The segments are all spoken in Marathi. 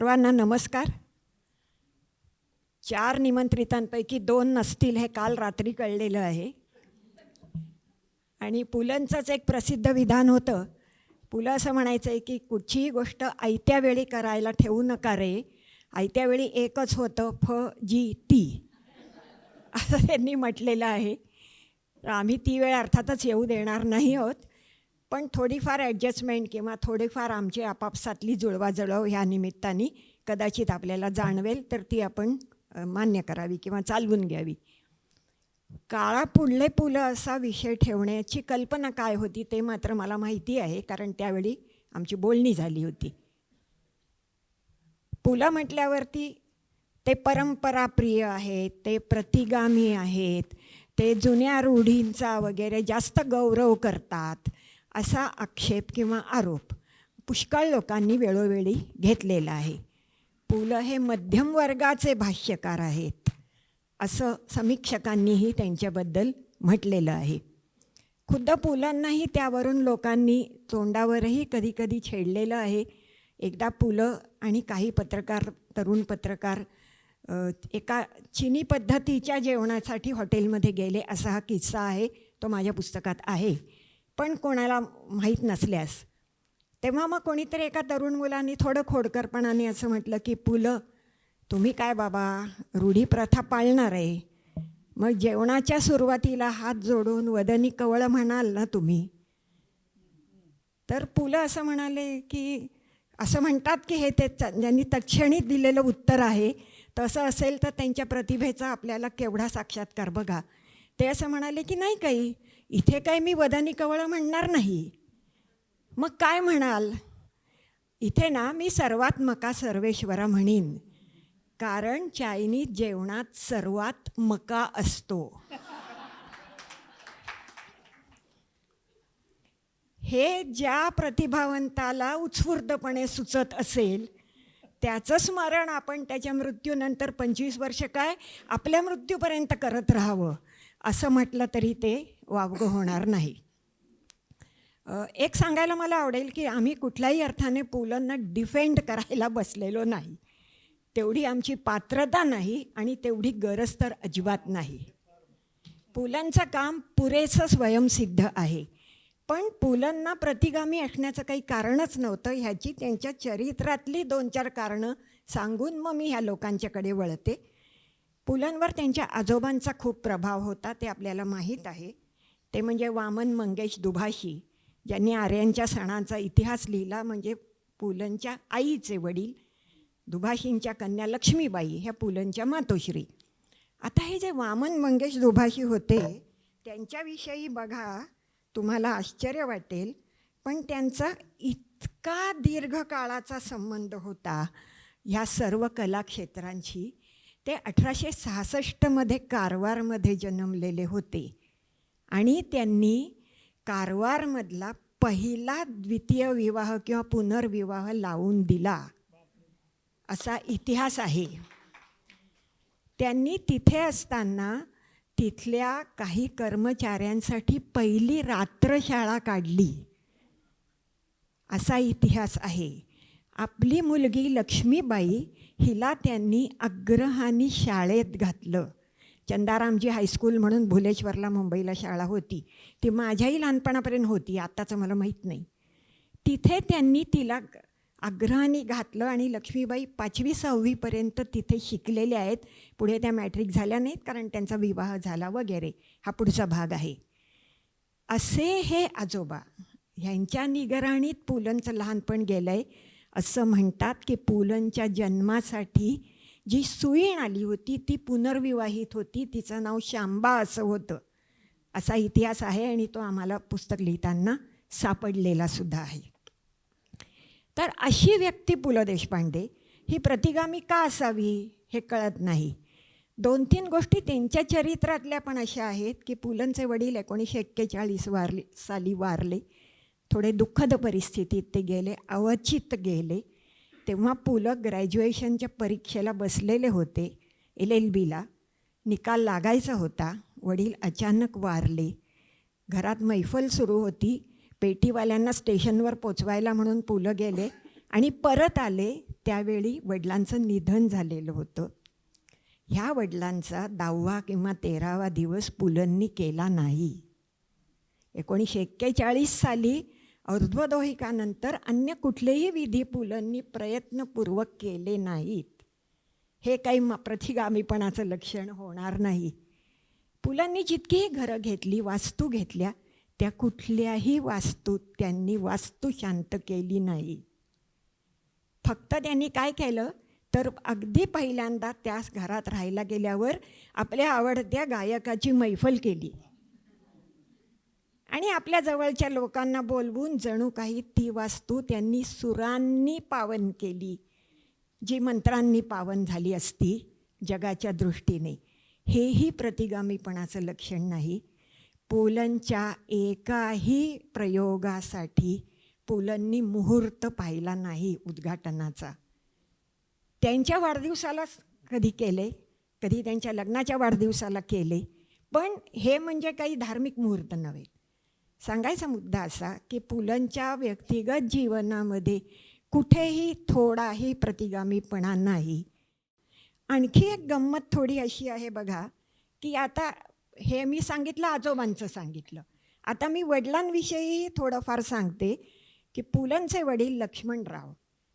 सर्वांना नमस्कार. 4 निमंत्रितांपैकी 2 नसतील हे काल रात्री कळलेलं आहे. आणि पुलंचंच एक प्रसिद्ध विधान होतं. पुलं असं म्हणायचं आहे की कुठचीही गोष्ट आयत्या वेळी करायला ठेवू नका रे, आयत्या वेळी एकच होतं फ-जी-ती असं त्यांनी म्हटलेलं आहे. तर आम्ही ती वेळ अर्थातच येऊ देणार नाही आहोत, पण थोडीफार ॲडजस्टमेंट किंवा थोडीफार आमची आपापसातली जुळवाजुळव ह्या निमित्ताने कदाचित आपल्याला जाणवेल, तर ती आपण मान्य करावी किंवा चालवून घ्यावी. काळा पुढले पुलं असा विषय ठेवण्याची कल्पना काय होती ते मात्र मला माहिती आहे, कारण त्यावेळी आमची बोलणी झाली होती. पुलं म्हटल्यावरती ते परंपराप्रिय आहेत, ते प्रतिगामी आहेत, ते जुन्या रूढींचा वगैरे जास्त गौरव करतात असा आक्षेप किंवा आरोप पुष्कळ लोकांनी वेळोवेळी घेतलेला आहे. पुलं हे मध्यम वर्गाचे भाष्यकार आहेत असं समीक्षकांनीही त्यांच्याबद्दल म्हटलेलं आहे. खुद्द पुलंनाही त्यावरून लोकांनी तोंडावरही कधीकधी छेडलेलं आहे. एकदा पुलं आणि काही पत्रकार, तरुण पत्रकार एका चिनी पद्धतीच्या जेवणासाठी हॉटेलमध्ये गेले असा हा किस्सा आहे. तो माझ्या पुस्तकात आहे, पण कोणाला माहीत नसल्यास. तेव्हा मग कोणीतरी एका तरुण मुलांनी थोडं खोडकरपणाने असं म्हटलं की पुलं, तुम्ही काय बाबा रूढी प्रथा पाळणार आहे, मग जेवणाच्या सुरुवातीला हात जोडून वदनी कवळ म्हणाल ना तुम्ही. तर पुलं असं म्हणाले की असं म्हणतात की हे ते ज्यांनी तत्क्षणी दिलेलं उत्तर आहे, तसं असेल तर त्यांच्या प्रतिभेचा आपल्याला केवढा साक्षात्कार बघा. ते असं म्हणाले की नाही, काही इथे काय मी वदनी कवळ म्हणणार नाही. मग काय म्हणाल? इथे ना मी सर्वात मका सर्वेश्वरा म्हणीन, कारण चायनीज जेवणात सर्वात मका असतो. हे ज्या प्रतिभावंताला उत्स्फूर्तपणे सुचत असेल त्याचं स्मरण आपण त्याच्या मृत्यूनंतर 25 वर्ष काय आपल्या मृत्यूपर्यंत करत राहावं असं म्हटलं तरी ते वावगं होणार नाही. एक सांगायला मला आवडेल की आम्ही कुठल्याही अर्थाने पुलंना डिफेंड करायला बसलेलो नाही. तेवढी आमची पात्रता नाही आणि तेवढी गरज तर अजिबात नाही. पुलंचं काम पुरेसं स्वयंसिद्ध आहे, पण पुलंना प्रतिगामी असण्याचं काही कारणच नव्हतं. ह्याची त्यांच्या चरित्रातली 2-4 कारणं सांगून मग मी ह्या लोकांच्याकडे वळते. पुलंवर त्यांच्या आजोबांचा खूप प्रभाव होता, ते आपल्याला माहीत आहे. ते म्हणजे वामन मंगेश दुभाषी, ज्यांनी आर्यांच्या सणांचा इतिहास लिहिला. म्हणजे पुलंच्या आईचे वडील दुभाषींच्या कन्या लक्ष्मीबाई ह्या पुलंच्या मातोश्री. आता हे जे वामन मंगेश दुभाषी होते त्यांच्याविषयी बघा, तुम्हाला आश्चर्य वाटेल, पण त्यांचा इतका दीर्घकाळाचा संबंध होता ह्या सर्व कलाक्षेत्रांशी. ते 1866मध्ये कारवारमध्ये जन्मलेले होते आणि त्यांनी कारवारमधला पहिला द्वितीय विवाह किंवा पुनर्विवाह लावून दिला असा इतिहास आहे. त्यांनी तिथे असताना तिथल्या काही कर्मचाऱ्यांसाठी पहिली रात्रशाळा काढली असा इतिहास आहे. आपली मुलगी लक्ष्मीबाई हिला त्यांनी अग्रहानी शाळेत घातलं. चंदारामजी हायस्कूल म्हणून भुलेश्वरला मुंबईला शाळा होती, ती माझ्याही लहानपणापर्यंत होती, आत्ताचं मला माहीत नाही. तिथे त्यांनी तिला अग्रहानी घातलं आणि लक्ष्मीबाई 5वी-6वीपर्यंत तिथे शिकलेल्या आहेत. पुढे त्या मॅट्रिक झाल्या नाहीत कारण त्यांचा विवाह झाला वगैरे, हा पुढचा भाग आहे. असे हे आजोबा, ह्यांच्या निगराणीत पुलंचं लहानपण गेलं आहे. असं म्हणतात की पुलंच्या जन्मासाठी जी सुईण आली होती ती पुनर्विवाहित होती, तिचं नाव शांबा असं होतं, असा इतिहास आहे आणि तो आम्हाला पुस्तक लिहिताना सापडलेला सुद्धा आहे. तर अशी व्यक्ती पु ल देशपांडे ही प्रतिगामी का असावी हे कळत नाही. 2-3 गोष्टी त्यांच्या चरित्रातल्या पण अशा आहेत की पुलंचे वडील 1941 साली वारले. थोडे दुःखद परिस्थितीत ते गेले, अवचित गेले. तेव्हा पुलं ग्रॅज्युएशनच्या परीक्षेला बसलेले होते, LLBला. निकाल लागायचा होता. वडील अचानक वारले. घरात मैफल सुरू होती. पेटीवाल्यांना स्टेशनवर पोचवायला म्हणून पुलं गेले आणि परत आले त्यावेळी वडिलांचं निधन झालेलं होतं. ह्या वडिलांचा 10वा किंवा 13वा दिवस पुलंनी केला नाही. 1941 साली और्ध्वदोहिकानंतर अन्य कुठलेही विधी पुलंनी प्रयत्नपूर्वक केले नाहीत. हे काही प्रतिगामीपणाचं लक्षण होणार नाही. पुलंनी जितकीही घरं घेतली, वास्तू घेतल्या, त्या कुठल्याही वास्तूत त्यांनी वास्तू शांत केली नाही. फक्त त्यांनी काय केलं तर अगदी पहिल्यांदा त्याच घरात राहायला गेल्यावर आपल्या आवडत्या गायकाची मैफल केली आणि आपल्या जवळच्या लोकांना बोलवून जणू काही ती वास्तू त्यांनी सुरांनी पावन केली, जी मंत्रांनी पावन झाली असती जगाच्या दृष्टीने. हेही प्रतिगामीपणाचं लक्षण नाही. पुलंच्या एकाही प्रयोगासाठी पुलंनी मुहूर्त पाहिला नाही उद्घाटनाचा. त्यांच्या वाढदिवसाला कधी केले, कधी त्यांच्या लग्नाच्या वाढदिवसाला केले, पण हे म्हणजे काही धार्मिक मुहूर्त नव्हे. सांगायचा मुद्दा असा की पुलंच्या व्यक्तिगत जीवनामध्ये कुठेही थोडाही प्रतिगामीपणा नाही. आणखी एक गंमत थोडी अशी आहे बघा, की आता हे मी सांगितलं, आजोबांचं सांगितलं, आता मी वडिलांविषयी थोडंफार सांगते. की पुलंचे वडील लक्ष्मणराव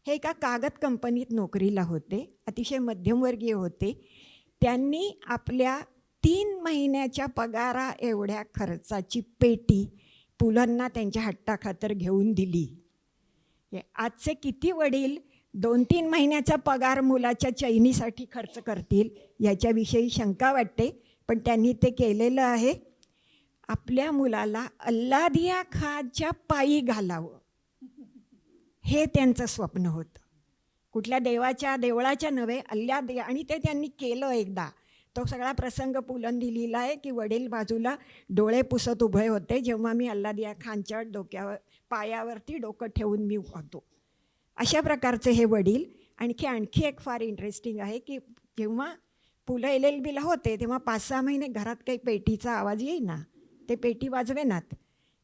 हे एका कागद कंपनीत नोकरीला होते, अतिशय मध्यमवर्गीय होते. त्यांनी आपल्या 3 महिन्याच्या पगारा एवढ्या खर्चाची पेटी पुलंना त्यांच्या हट्टाखातर घेऊन दिली. आजचे किती वडील 2-3 महिन्याचा पगार मुलाच्या चैनीसाठी खर्च करतील याच्याविषयी शंका वाटते, पण त्यांनी ते केलेलं आहे. आपल्या मुलाला अल्लादिया खाच्या पायी घालावं हे त्यांचं स्वप्न होतं. कुठल्या देवळाच्या नव्हे, अल्लादिया. आणि ते त्यांनी केलं एकदा. तो सगळा प्रसंग पुलंनी लिहिला आहे की वडील बाजूला डोळे पुसत उभे होते जेव्हा मी अल्लादिया खानच्या पायावरती डोकं ठेवून मी होतो. अशा प्रकारचे हे वडील. आणखी एक फार इंटरेस्टिंग आहे की जेव्हा पुलं LLBला होते तेव्हा 5-6 महिने घरात काही पेटीचा आवाज येईना, ते पेटी वाजवेनात.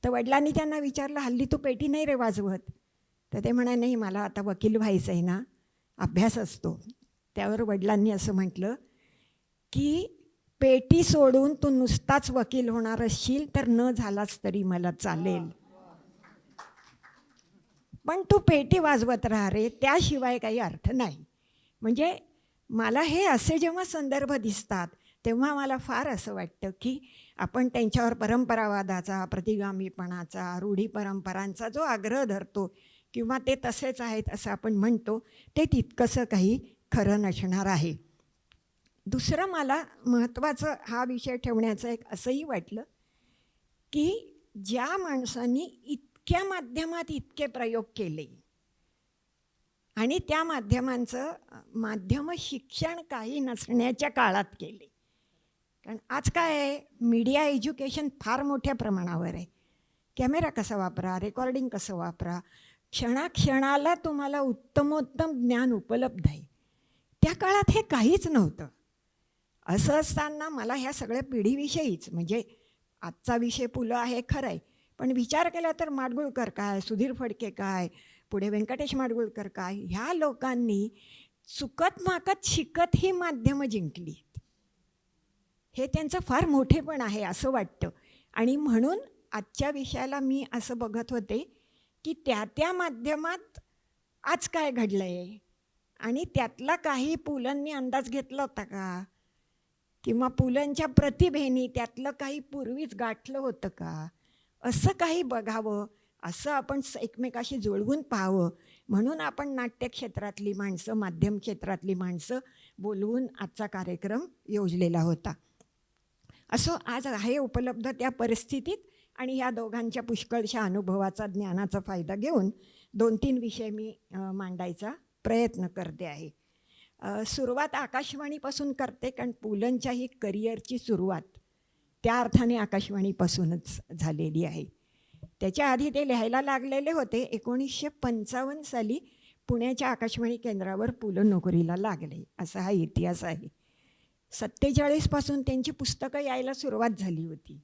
तर वडिलांनी त्यांना विचारलं, हल्ली तू पेटी नाही रे वाजवत? तर ते म्हणाले, नाही, मला आता वकील व्हायचं आहे ना, अभ्यास असतो. त्यावर वडिलांनी असं म्हटलं की पेटी सोडून तू नुसताच वकील होणार असशील तर न झालाच तरी मला चालेल, पण तू पेटी वाजवत राहा रे, त्याशिवाय काही अर्थ नाही. म्हणजे मला हे असे जेव्हा संदर्भ दिसतात तेव्हा मला फार असं वाटतं की आपण त्यांच्यावर परंपरावादाचा, प्रतिगामीपणाचा, रूढी परंपरांचा जो आग्रह धरतो किंवा ते तसेच आहेत असं आपण म्हणतो, ते तितकंसं काही खरं नसणार आहे. दुसरं मला महत्त्वाचं हा विषय ठेवण्याचं एक असंही वाटलं की ज्या माणसांनी इतक्या माध्यमात इतके प्रयोग केले आणि त्या माध्यमांचं माध्यम शिक्षण काही नसण्याच्या काळात केले. कारण आज काय आहे, मीडिया एज्युकेशन फार मोठ्या प्रमाणावर आहे. कॅमेरा कसा वापरा, रेकॉर्डिंग कसं वापरा, क्षणाक्षणाला तुम्हाला उत्तमोत्तम ज्ञान उपलब्ध आहे. त्या काळात हे काहीच नव्हतं. असं असताना मला ह्या सगळ्या पिढीविषयीच, म्हणजे आजचा विषय पुलं आहे खरं आहे, पण विचार केला तर माडगुळकर काय, सुधीर फडके काय, पुढे व्यंकटेश माडगुळकर काय, ह्या लोकांनी चुकत माकत शिकत ही माध्यमं जिंकली. हे त्यांचं फार मोठेपण आहे असं वाटतं. आणि म्हणून आजच्या विषयाला मी असं बघत होते की त्या माध्यमात आज काय घडलं आहे आणि त्यातला काही पुलंनी अंदाज घेतला होता का, किंवा पुलंच्या प्रतिभेनी त्यातलं काही पूर्वीच गाठलं होतं का, असं काही बघावं, असं आपण एकमेकाशी जुळवून पाहावं म्हणून आपण नाट्यक्षेत्रातली माणसं, माध्यम क्षेत्रातली माणसं बोलवून आजचा कार्यक्रम योजलेला होता. असं आज आहे उपलब्ध त्या परिस्थितीत. आणि ह्या दोघांच्या पुष्कळशा अनुभवाचा, ज्ञानाचा फायदा घेऊन 2-3 विषय मी मांडायचा प्रयत्न करते आहे. सुरुवात आकाशवाणीपासून करते, कारण पुलंच्याही करिअरची सुरुवात त्या अर्थाने आकाशवाणीपासूनच झालेली आहे. त्याच्या आधी ते लिहायला लागलेले होते. 1955 साली पुण्याच्या आकाशवाणी केंद्रावर पुलं नोकरीला लागले, असा हा इतिहास आहे. 47 पासून त्यांची पुस्तकं यायला सुरुवात झाली होती.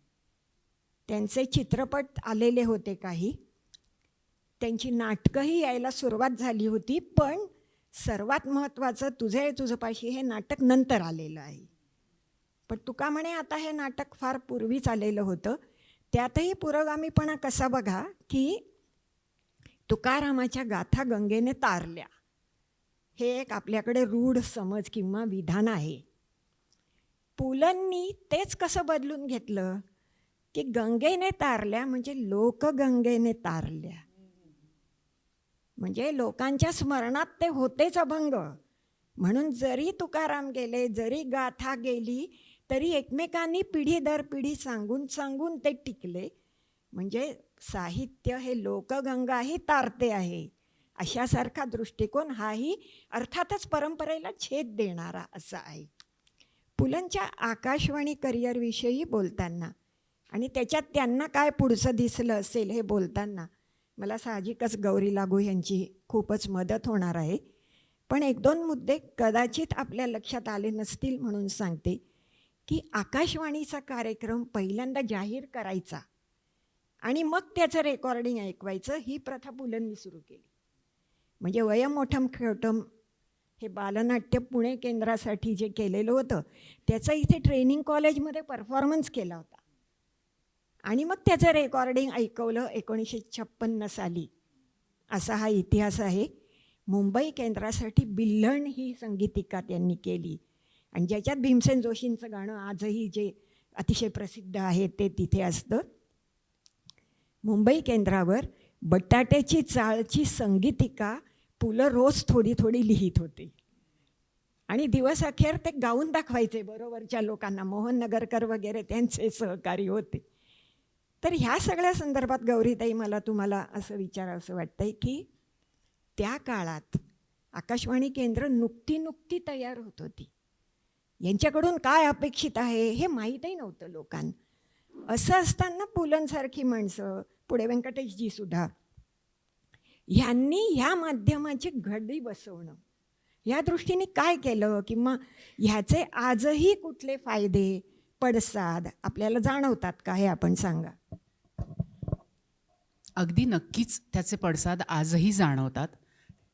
त्यांचे चित्रपट आलेले होते काही, त्यांची नाटकंही यायला सुरुवात झाली होती. पण सर्वात महत्त्वाचं तुझे तुझपाशी हे नाटक नंतर आलेलं आहे. पण तुका म्हणे आता हे नाटक फार पूर्वीच आलेलं होतं. त्यातही पुरोगामीपणा कसा बघा, की तुकारामाच्या गाथा गंगेने तारल्या, हे एक आपल्याकडे रूढ समज किंवा विधान आहे. पुलंनी तेच कसं बदलून घेतलं, की गंगेने तारल्या म्हणजे लोकगंगेने तारल्या. म्हणजे लोकांच्या स्मरणात ते होतेच अभंग. म्हणून जरी तुकाराम गेले, जरी गाथा गेली, तरी एकमेकांनी पिढी दर पिढी सांगून सांगून ते टिकले. म्हणजे साहित्य हे लोकगंगाही तारते आहे, अशासारखा दृष्टिकोन हाही अर्थातच परंपरेला छेद देणारा असा आहे. पुलंच्या आकाशवाणी करिअरविषयी बोलताना आणि त्याच्यात त्यांना काय पुढचं दिसलं असेल हे बोलताना मला साहजिकच गौरी लागू यांची खूपच मदत होणार आहे. पण एक दोन मुद्दे कदाचित आपल्या लक्षात आले नसतील म्हणून सांगते, की आकाशवाणीचा कार्यक्रम पहिल्यांदा जाहीर करायचा आणि मग त्याचं रेकॉर्डिंग ऐकवायचं ही प्रथा पुलंनी सुरू केली. म्हणजे वयम मोठम खेळटम हे बालनाट्य पुणे केंद्रासाठी जे केलेलं होतं त्याचं इथे ट्रेनिंग कॉलेजमध्ये परफॉर्मन्स केला होता आणि मग त्याचं रेकॉर्डिंग ऐकवलं 1956 साली. असा हा इतिहास आहे. मुंबई केंद्रासाठी बिल्हण ही संगीतिका त्यांनी केली आणि ज्याच्यात भीमसेन जोशींचं गाणं आजही जे अतिशय प्रसिद्ध आहे ते तिथे असतं. मुंबई केंद्रावर बटाट्याची चाळची संगीतिका पुलं रोज थोडी थोडी लिहित होते आणि दिवस अखेर ते गाऊन दाखवायचे बरोबरच्या लोकांना. मोहन नगरकर वगैरे त्यांचे सहकारी होते. तर ह्या सगळ्या संदर्भात गौरीताई मला तुम्हाला असं विचारावंसं वाटतंय, की त्या काळात आकाशवाणी केंद्र नुकती तयार होत होती. यांच्याकडून काय अपेक्षित आहे हे माहीतही नव्हतं लोकांना. असं असताना पुलंसारखी माणसं, पुढे व्यंकटेशजी सुद्धा, ह्यांनी ह्या माध्यमाची घडी बसवणं या दृष्टीने काय केलं किंवा ह्याचे आजही कुठले फायदे पडसाद आपल्याला जाणवतात का हे आपण सांगा. अगदी नक्कीच त्याचे पडसाद आजही जाणवतात,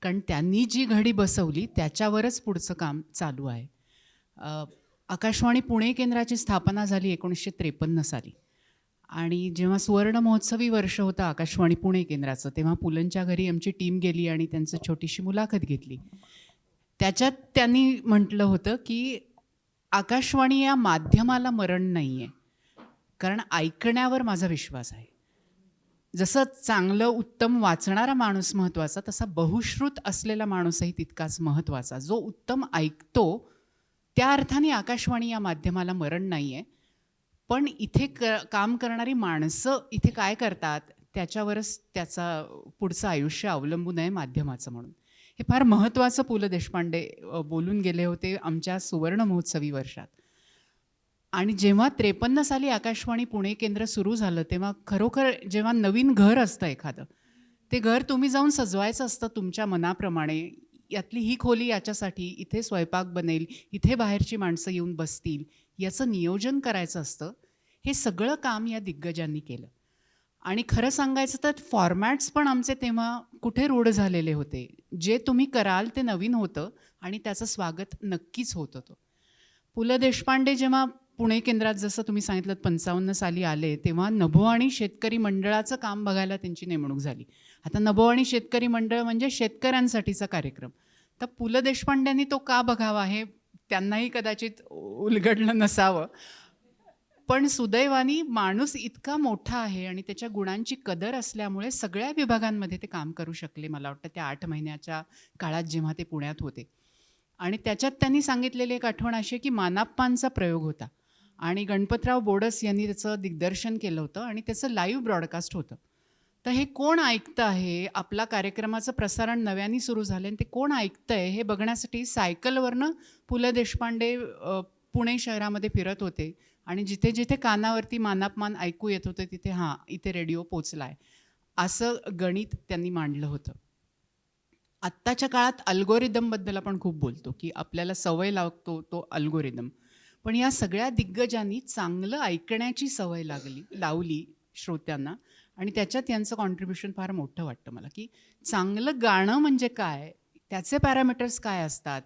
कारण त्यांनी जी घडी बसवली त्याच्यावरच पुढचं काम चालू आहे. आकाशवाणी पुणे केंद्राची स्थापना झाली 1953 साली आणि जेव्हा सुवर्ण महोत्सवी वर्ष होतं आकाशवाणी पुणे केंद्राचं, तेव्हा पुलंच्या घरी आमची टीम गेली आणि त्यांचं छोटीशी मुलाखत घेतली. त्याच्यात त्यांनी म्हटलं होतं की आकाशवाणी या माध्यमाला मरण नाही आहे, कारण ऐकण्यावर माझा विश्वास आहे. जसं चांगलं उत्तम वाचणारा माणूस महत्त्वाचा, तसा बहुश्रुत असलेला माणूसही तितकाच महत्त्वाचा. जो उत्तम ऐकतो त्या अर्थाने आकाशवाणी या माध्यमाला मरण नाही आहे. पण इथे काम करणारी माणसं इथे काय करतात त्याच्यावरच त्याचा पुढचं आयुष्य अवलंबून आहे माध्यमाचं. म्हणून हे फार महत्त्वाचं पु ल देशपांडे बोलून गेले होते आमच्या सुवर्ण महोत्सवी वर्षात. आणि जेव्हा 53 साली आकाशवाणी पुणे केंद्र सुरू झालं तेव्हा खरोखर जेव्हा नवीन घर असतं एखादं, ते घर तुम्ही जाऊन सजवायचं असतं तुमच्या मनाप्रमाणे. यातली ही खोली याच्यासाठी, इथे स्वयंपाक बनेल, इथे बाहेरची माणसं येऊन बसतील, याचं नियोजन करायचं असतं. हे सगळं काम या दिग्गजांनी केलं. आणि खरं सांगायचं तर फॉर्मॅट्स पण आमचे तेव्हा कुठे रूढ झालेले होते. जे तुम्ही कराल ते नवीन होतं आणि त्याचं स्वागत नक्कीच होत होतं. पु ल देशपांडे जेव्हा पुणे केंद्रात जसं तुम्ही सांगितलं 55 साली आले, तेव्हा नभोवाणी शेतकरी मंडळाचं काम बघायला त्यांची नेमणूक झाली. आता नभोवाणी शेतकरी मंडळ म्हणजे शेतकऱ्यांसाठीचा कार्यक्रम. तर पु ल देशपांड्यांनी तो का बघावा हे त्यांनाही कदाचित उलगडलं नसावं. पण सुदैवाने माणूस इतका मोठा आहे आणि त्याच्या गुणांची कदर असल्यामुळे सगळ्या विभागांमध्ये ते काम करू शकले. मला वाटतं त्या 8 महिन्याच्या काळात जेव्हा ते पुण्यात होते. आणि त्याच्यात त्यांनी सांगितलेली एक आठवण अशी आहे की मानाप्पांचा प्रयोग होता आणि गणपतराव बोडस यांनी त्याचं दिग्दर्शन केलं होतं आणि त्याचं लाईव्ह ब्रॉडकास्ट होतं. तर हे कोण ऐकतं आहे, आपला कार्यक्रमाचं प्रसारण नव्याने सुरू झालं आणि ते कोण ऐकतं आहे हे बघण्यासाठी सायकलवरनं पु ल देशपांडे पुणे शहरामध्ये फिरत होते आणि जिथे जिथे कानावरती मानापमान ऐकू येत होतं तिथे हां इथे रेडिओ पोचला आहे असं गणित त्यांनी मांडलं होतं. आत्ताच्या काळात अल्गोरिदमबद्दल आपण खूप बोलतो की आपल्याला सवय लागतो तो अल्गोरिदम. पण या सगळ्या दिग्गजांनी चांगलं ऐकण्याची सवय लावली श्रोत्यांना आणि त्याच्यात यांचं कॉन्ट्रीब्युशन फार मोठं वाटतं मला. की चांगलं गाणं म्हणजे काय त्याचे पॅरामीटर्स काय असतात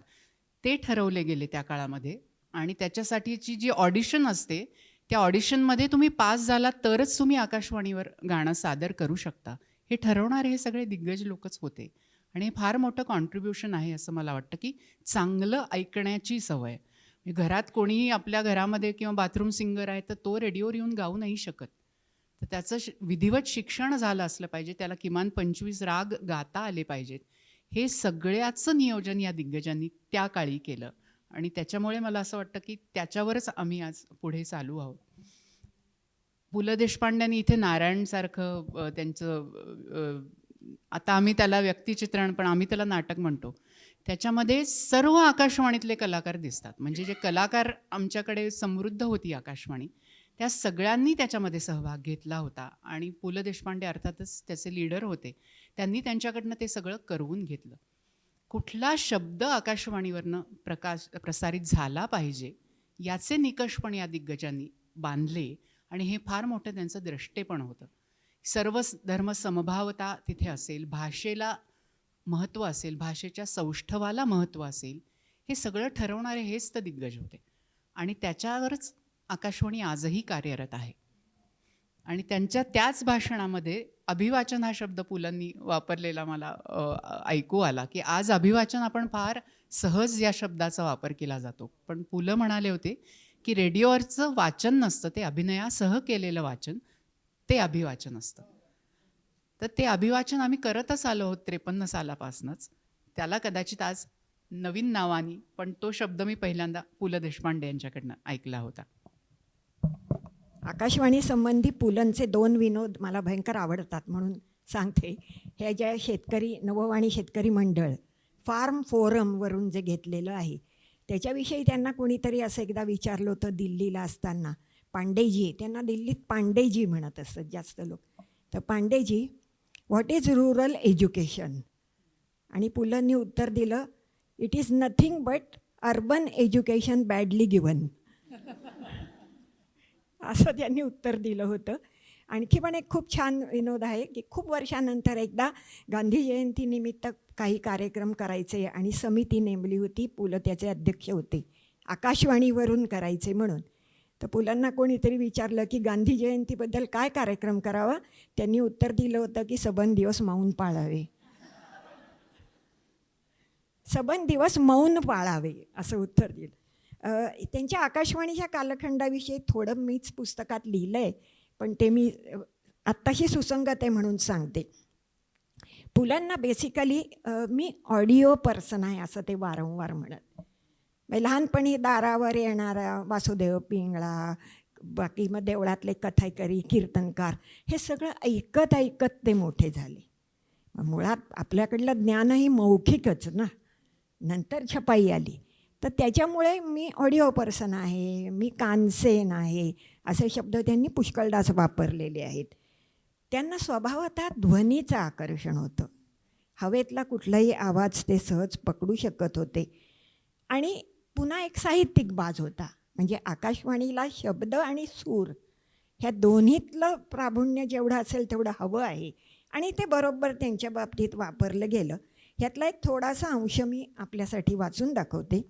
ते ठरवले गेले त्या काळामध्ये. आणि त्याच्यासाठीची जी ऑडिशन असते, त्या ऑडिशनमध्ये तुम्ही पास झालात तरच तुम्ही आकाशवाणीवर गाणं सादर करू शकता. हे ठरवणारे हे सगळे दिग्गज लोकच होते. आणि हे फार मोठं कॉन्ट्रीब्युशन आहे असं मला वाटतं, की चांगलं ऐकण्याची सवय. म्हणजे घरात कोणीही आपल्या घरामध्ये किंवा बाथरूम सिंगर आहे तर तो रेडिओवर येऊन गाऊ नाही शकत. तर त्याचं विधिवत शिक्षण झालं असलं पाहिजे. त्याला किमान 25 राग गाता आले पाहिजेत. हे सगळ्याचं नियोजन या दिग्गजांनी त्या काळी केलं. आणि त्याच्यामुळे मला असं वाटतं, की त्याच्यावरच आम्ही आज पुढे चालू आहोत. पु ल देशपांड्यांनी इथे नारायणसारखं त्यांचं आता आम्ही त्याला व्यक्तिचित्रण, पण आम्ही त्याला नाटक म्हणतो. त्याच्यामध्ये सर्व आकाशवाणीतले कलाकार दिसतात. म्हणजे जे कलाकार आमच्याकडे समृद्ध होती आकाशवाणी, त्या सगळ्यांनी त्याच्यामध्ये सहभाग घेतला होता. आणि पु ल देशपांडे अर्थातच त्याचे लीडर होते. त्यांनी त्यांच्याकडनं ते सगळं करवून घेतलं. कुठला शब्द आकाशवाणीवरनं प्रसारित झाला पाहिजे याचे निकष पण या दिग्गजांनी बांधले. आणि हे फार मोठं त्यांचं द्रष्टेपण होतं. सर्व धर्म समभावता तिथे असेल, भाषेला महत्त्व असेल, भाषेच्या सौष्ठवाला महत्त्व असेल, हे सगळं ठरवणारे हेच तर दिग्गज होते. आणि त्याच्यावरच आकाशवाणी आजही कार्यरत आहे. आणि त्यांच्या त्याच भाषणामध्ये अभिवाचन हा शब्द पुलंनी वापरलेला मला ऐकू आला, की आज अभिवाचन आपण फार सहज या शब्दाचा वापर केला जातो. पण पु ल म्हणाले होते, की रेडिओवरचं वाचन नसतं, ते अभिनयासह केलेलं वाचन, ते अभिवाचन असतं. तर ते अभिवाचन आम्ही करतच आलो आहोत 53 सालापासूनच. त्याला कदाचित आज नवीन नावानी, पण तो शब्द मी पहिल्यांदा पु ल देशपांडे यांच्याकडनं ऐकला होता. आकाशवाणी संबंधी पुलंचे 2 विनोद मला भयंकर आवडतात म्हणून सांगते. हे जे शेतकरी नववाणी शेतकरी मंडळ फार्म फोरमवरून जे घेतलेलं आहे, त्याच्याविषयी त्यांना कोणीतरी असं एकदा विचारलं होतं दिल्लीला असताना. पांडेजी, त्यांना दिल्लीत पांडेजी म्हणत असतात जास्त लोक. तर Pandeji, what is rural education? आणि पुलंनी उत्तर दिलं, it is nothing but urban education badly given. असं त्यांनी उत्तर दिलं होतं. आणखी पण एक खूप छान विनोद आहे, की खूप वर्षानंतर एकदा गांधी जयंतीनिमित्त काही कार्यक्रम करायचे आणि समिती नेमली होती. पु ल त्याचे अध्यक्ष होते. आकाशवाणीवरून करायचे म्हणून. तर पुलांना कोणीतरी विचारलं की गांधी जयंतीबद्दल काय कार्यक्रम करावा? त्यांनी उत्तर दिलं होतं की सबंध दिवस मौन पाळावे. सबंध दिवस मौन पाळावे असं उत्तर दिलं. त्यांच्या आकाशवाणीच्या कालखंडाविषयी थोडं मीच पुस्तकात लिहिलं आहे, पण ते मी आत्ताशी सुसंगत आहे म्हणून सांगते. पुलांना बेसिकली मी ऑडिओ पर्सन आहे असं ते वारंवार म्हणत. लहानपणी दारावर येणारा वासुदेव पिंगळा, बाकी मग देवळातले कथाईकरी, कीर्तनकार, हे सगळं ऐकत ऐकत ते मोठे झाले. मुळात आपल्याकडलं ज्ञानही मौखिकच ना, नंतर छपाई आली. तर त्याच्यामुळे मी ऑडिओ पर्सन आहे, मी कानसेन आहे, असे शब्द त्यांनी पुष्कळदाच वापरलेले आहेत. त्यांना स्वभावतः ध्वनीचं आकर्षण होतं. हवेतला कुठलाही आवाज ते सहज पकडू शकत होते. आणि पुन्हा एक साहित्यिक बाज होता. म्हणजे आकाशवाणीला शब्द आणि सूर ह्या दोन्हीतलं प्राभुण्य जेवढं असेल तेवढं हवं आहे. आणि ते बरोबर त्यांच्या बाबतीत वापरलं गेलं. ह्यातला एक थोडासा अंश मी आपल्यासाठी वाचून दाखवते.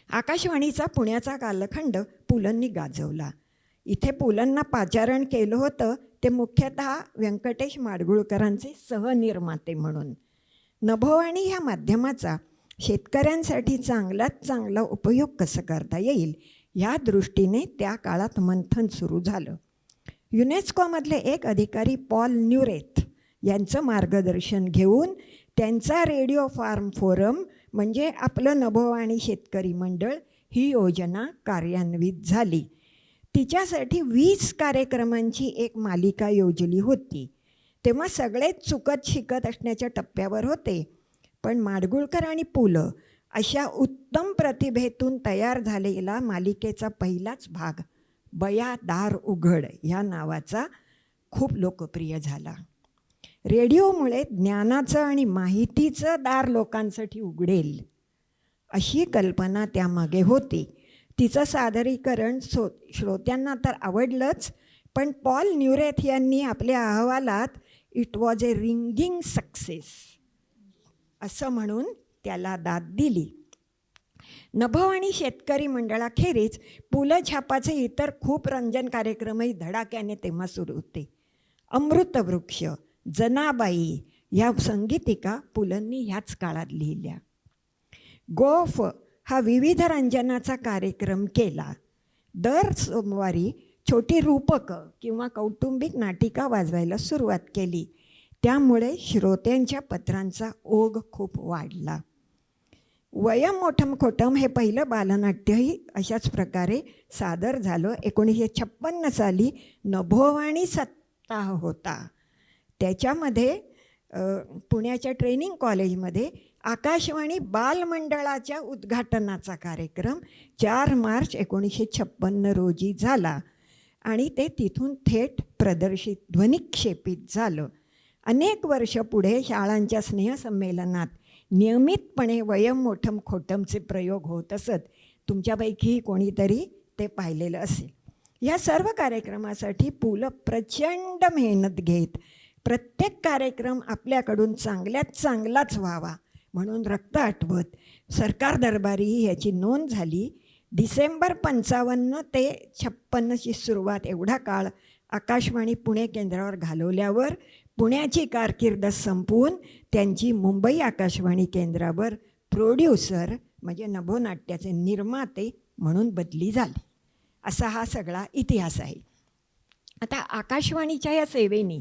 आकाशवाणीचा पुण्याचा कालखंड पुलंनी गाजवला. इथे पुलंना पाचारण केलं होतं ते मुख्यतः व्यंकटेश माडगुळकरांचे सहनिर्माते म्हणून. नभोवाणी ह्या माध्यमाचा शेतकऱ्यांसाठी चांगल्यात चांगला उपयोग कसं करता येईल या दृष्टीने त्या काळात मंथन सुरू झालं. युनेस्कोमधले एक अधिकारी पॉल न्यूरेथ यांचं मार्गदर्शन घेऊन त्यांचा रेडिओ फार्म फोरम म्हणजे आपलं नभोवाणी शेतकरी मंडळ ही योजना कार्यान्वित झाली. तिच्यासाठी 20 कार्यक्रमांची एक मालिका योजली होती. तेव्हा सगळेच चुकत शिकत असण्याच्या टप्प्यावर होते. पण माडगुळकर आणि पु ल अशा उत्तम प्रतिभेतून तयार झालेला मालिकेचा पहिलाच भाग बया दार उघड या नावाचा खूप लोकप्रिय झाला. रेडिओमुळे ज्ञानाचं आणि माहितीचं दार लोकांसाठी उघडेल अशी कल्पना त्यामागे होती. तिचं सादरीकरण श्रोत्यांना तर आवडलंच, पण पॉल न्यूरेथ यांनी आपल्या अहवालात it was a ringing success असं म्हणून त्याला दाद दिली. नभोवाणी शेतकरी मंडळाखेरीज पु ल छापाचे इतर खूप रंजन कार्यक्रमही धडाक्याने तेव्हा सुरू होते. अमृतवृक्ष, जनाबाई ह्या संगीतिका पुलंनी ह्याच काळात लिहिल्या. गोफ हा विविध रंजनाचा कार्यक्रम केला. दर सोमवारी छोटी रूपकं किंवा कौटुंबिक नाटिका वाजवायला सुरुवात केली. त्यामुळे श्रोत्यांच्या पत्रांचा ओघ खूप वाढला. वयम मोठम खोटम हे पहिलं बालनाट्यही अशाच प्रकारे सादर झालं. 1956 साली नभोवाणी सप्ताह होता. त्याच्यामध्ये पुण्याच्या ट्रेनिंग कॉलेजमध्ये आकाशवाणी बालमंडळाच्या उद्घाटनाचा कार्यक्रम 4 मार्च 1956 रोजी झाला आणि ते तिथून थेट प्रदर्शित ध्वनिक्षेपित झालं. अनेक वर्ष पुढे शाळांच्या स्नेहसंमेलनात नियमितपणे वयम मोठम खोटमचे प्रयोग होत असत. तुमच्यापैकी कोणीतरी ते पाहिलेलं असेल. या सर्व कार्यक्रमासाठी पु ल प्रचंड मेहनत घेत. प्रत्येक कार्यक्रम आपल्याकडून चांगल्यात चांगलाच व्हावा म्हणून रक्त आटवत सरकार दरबारीही याची नोंद झाली. डिसेंबर 55 ते 56ची सुरुवात एवढा काळ आकाशवाणी पुणे केंद्रावर घालवल्यावर पुण्याची कारकीर्द संपवून त्यांची मुंबई आकाशवाणी केंद्रावर प्रोड्युसर म्हणजे नभोनाट्याचे निर्माते म्हणून बदली झाली. असा हा सगळा इतिहास आहे. आता आकाशवाणीच्या या सेवेने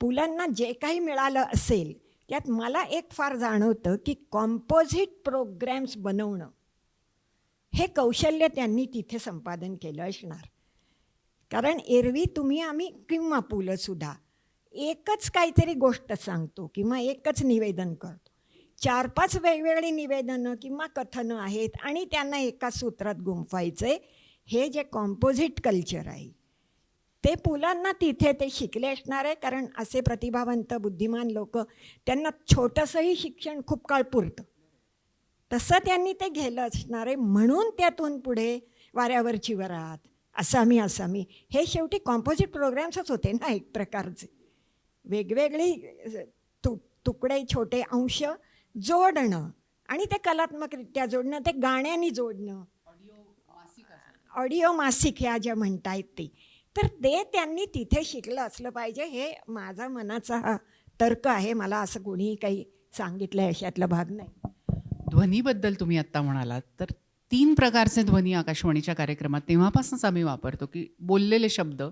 पुलांना जे काही मिळालं असेल त्यात मला एक फार जाणवतं की कॉम्पोजिट प्रोग्रॅम्स बनवणं हे कौशल्य त्यांनी तिथे संपादन केलं असणार. कारण एरवी तुम्ही आम्ही किंवा पुलंसुद्धा एकच काहीतरी गोष्ट सांगतो किंवा एकच निवेदन करतो. 4-5 वेगवेगळी निवेदनं किंवा कथनं आहेत आणि त्यांना एका सूत्रात गुंफायचे. हे जे कॉम्पोजिट कल्चर आहे ते पुलांना तिथे ते शिकले असणार आहे. कारण असे प्रतिभावंत बुद्धिमान लोक त्यांना छोटंसंही शिक्षण खूप काळ पुरतं. तसं त्यांनी ते गेलं असणार आहे. म्हणून त्यातून पुढे वाऱ्यावरची वरात, आसामी आसामी हे शेवटी कॉम्पोजिट प्रोग्रॅम्सच होते ना एक प्रकारचे. वेगवेगळी तुकडे छोटे अंश जोडणं आणि ते कलात्मकरित्या जोडणं, ते गाण्यानी जोडणं, ऑडिओ मासिक ह्या ज्या म्हणतायत ते, तर ते त्यांनी तिथे शिकलं असलं पाहिजे. हे माझा मनाचा हा तर्क आहे. मला असं कोणीही काही सांगितलं आहे अशातला भाग नाही. ध्वनीबद्दल तुम्ही आत्ता म्हणालात तर 3 प्रकारचे ध्वनी आकाशवाणीच्या कार्यक्रमात तेव्हापासूनच आम्ही वापरतो की बोललेले शब्द,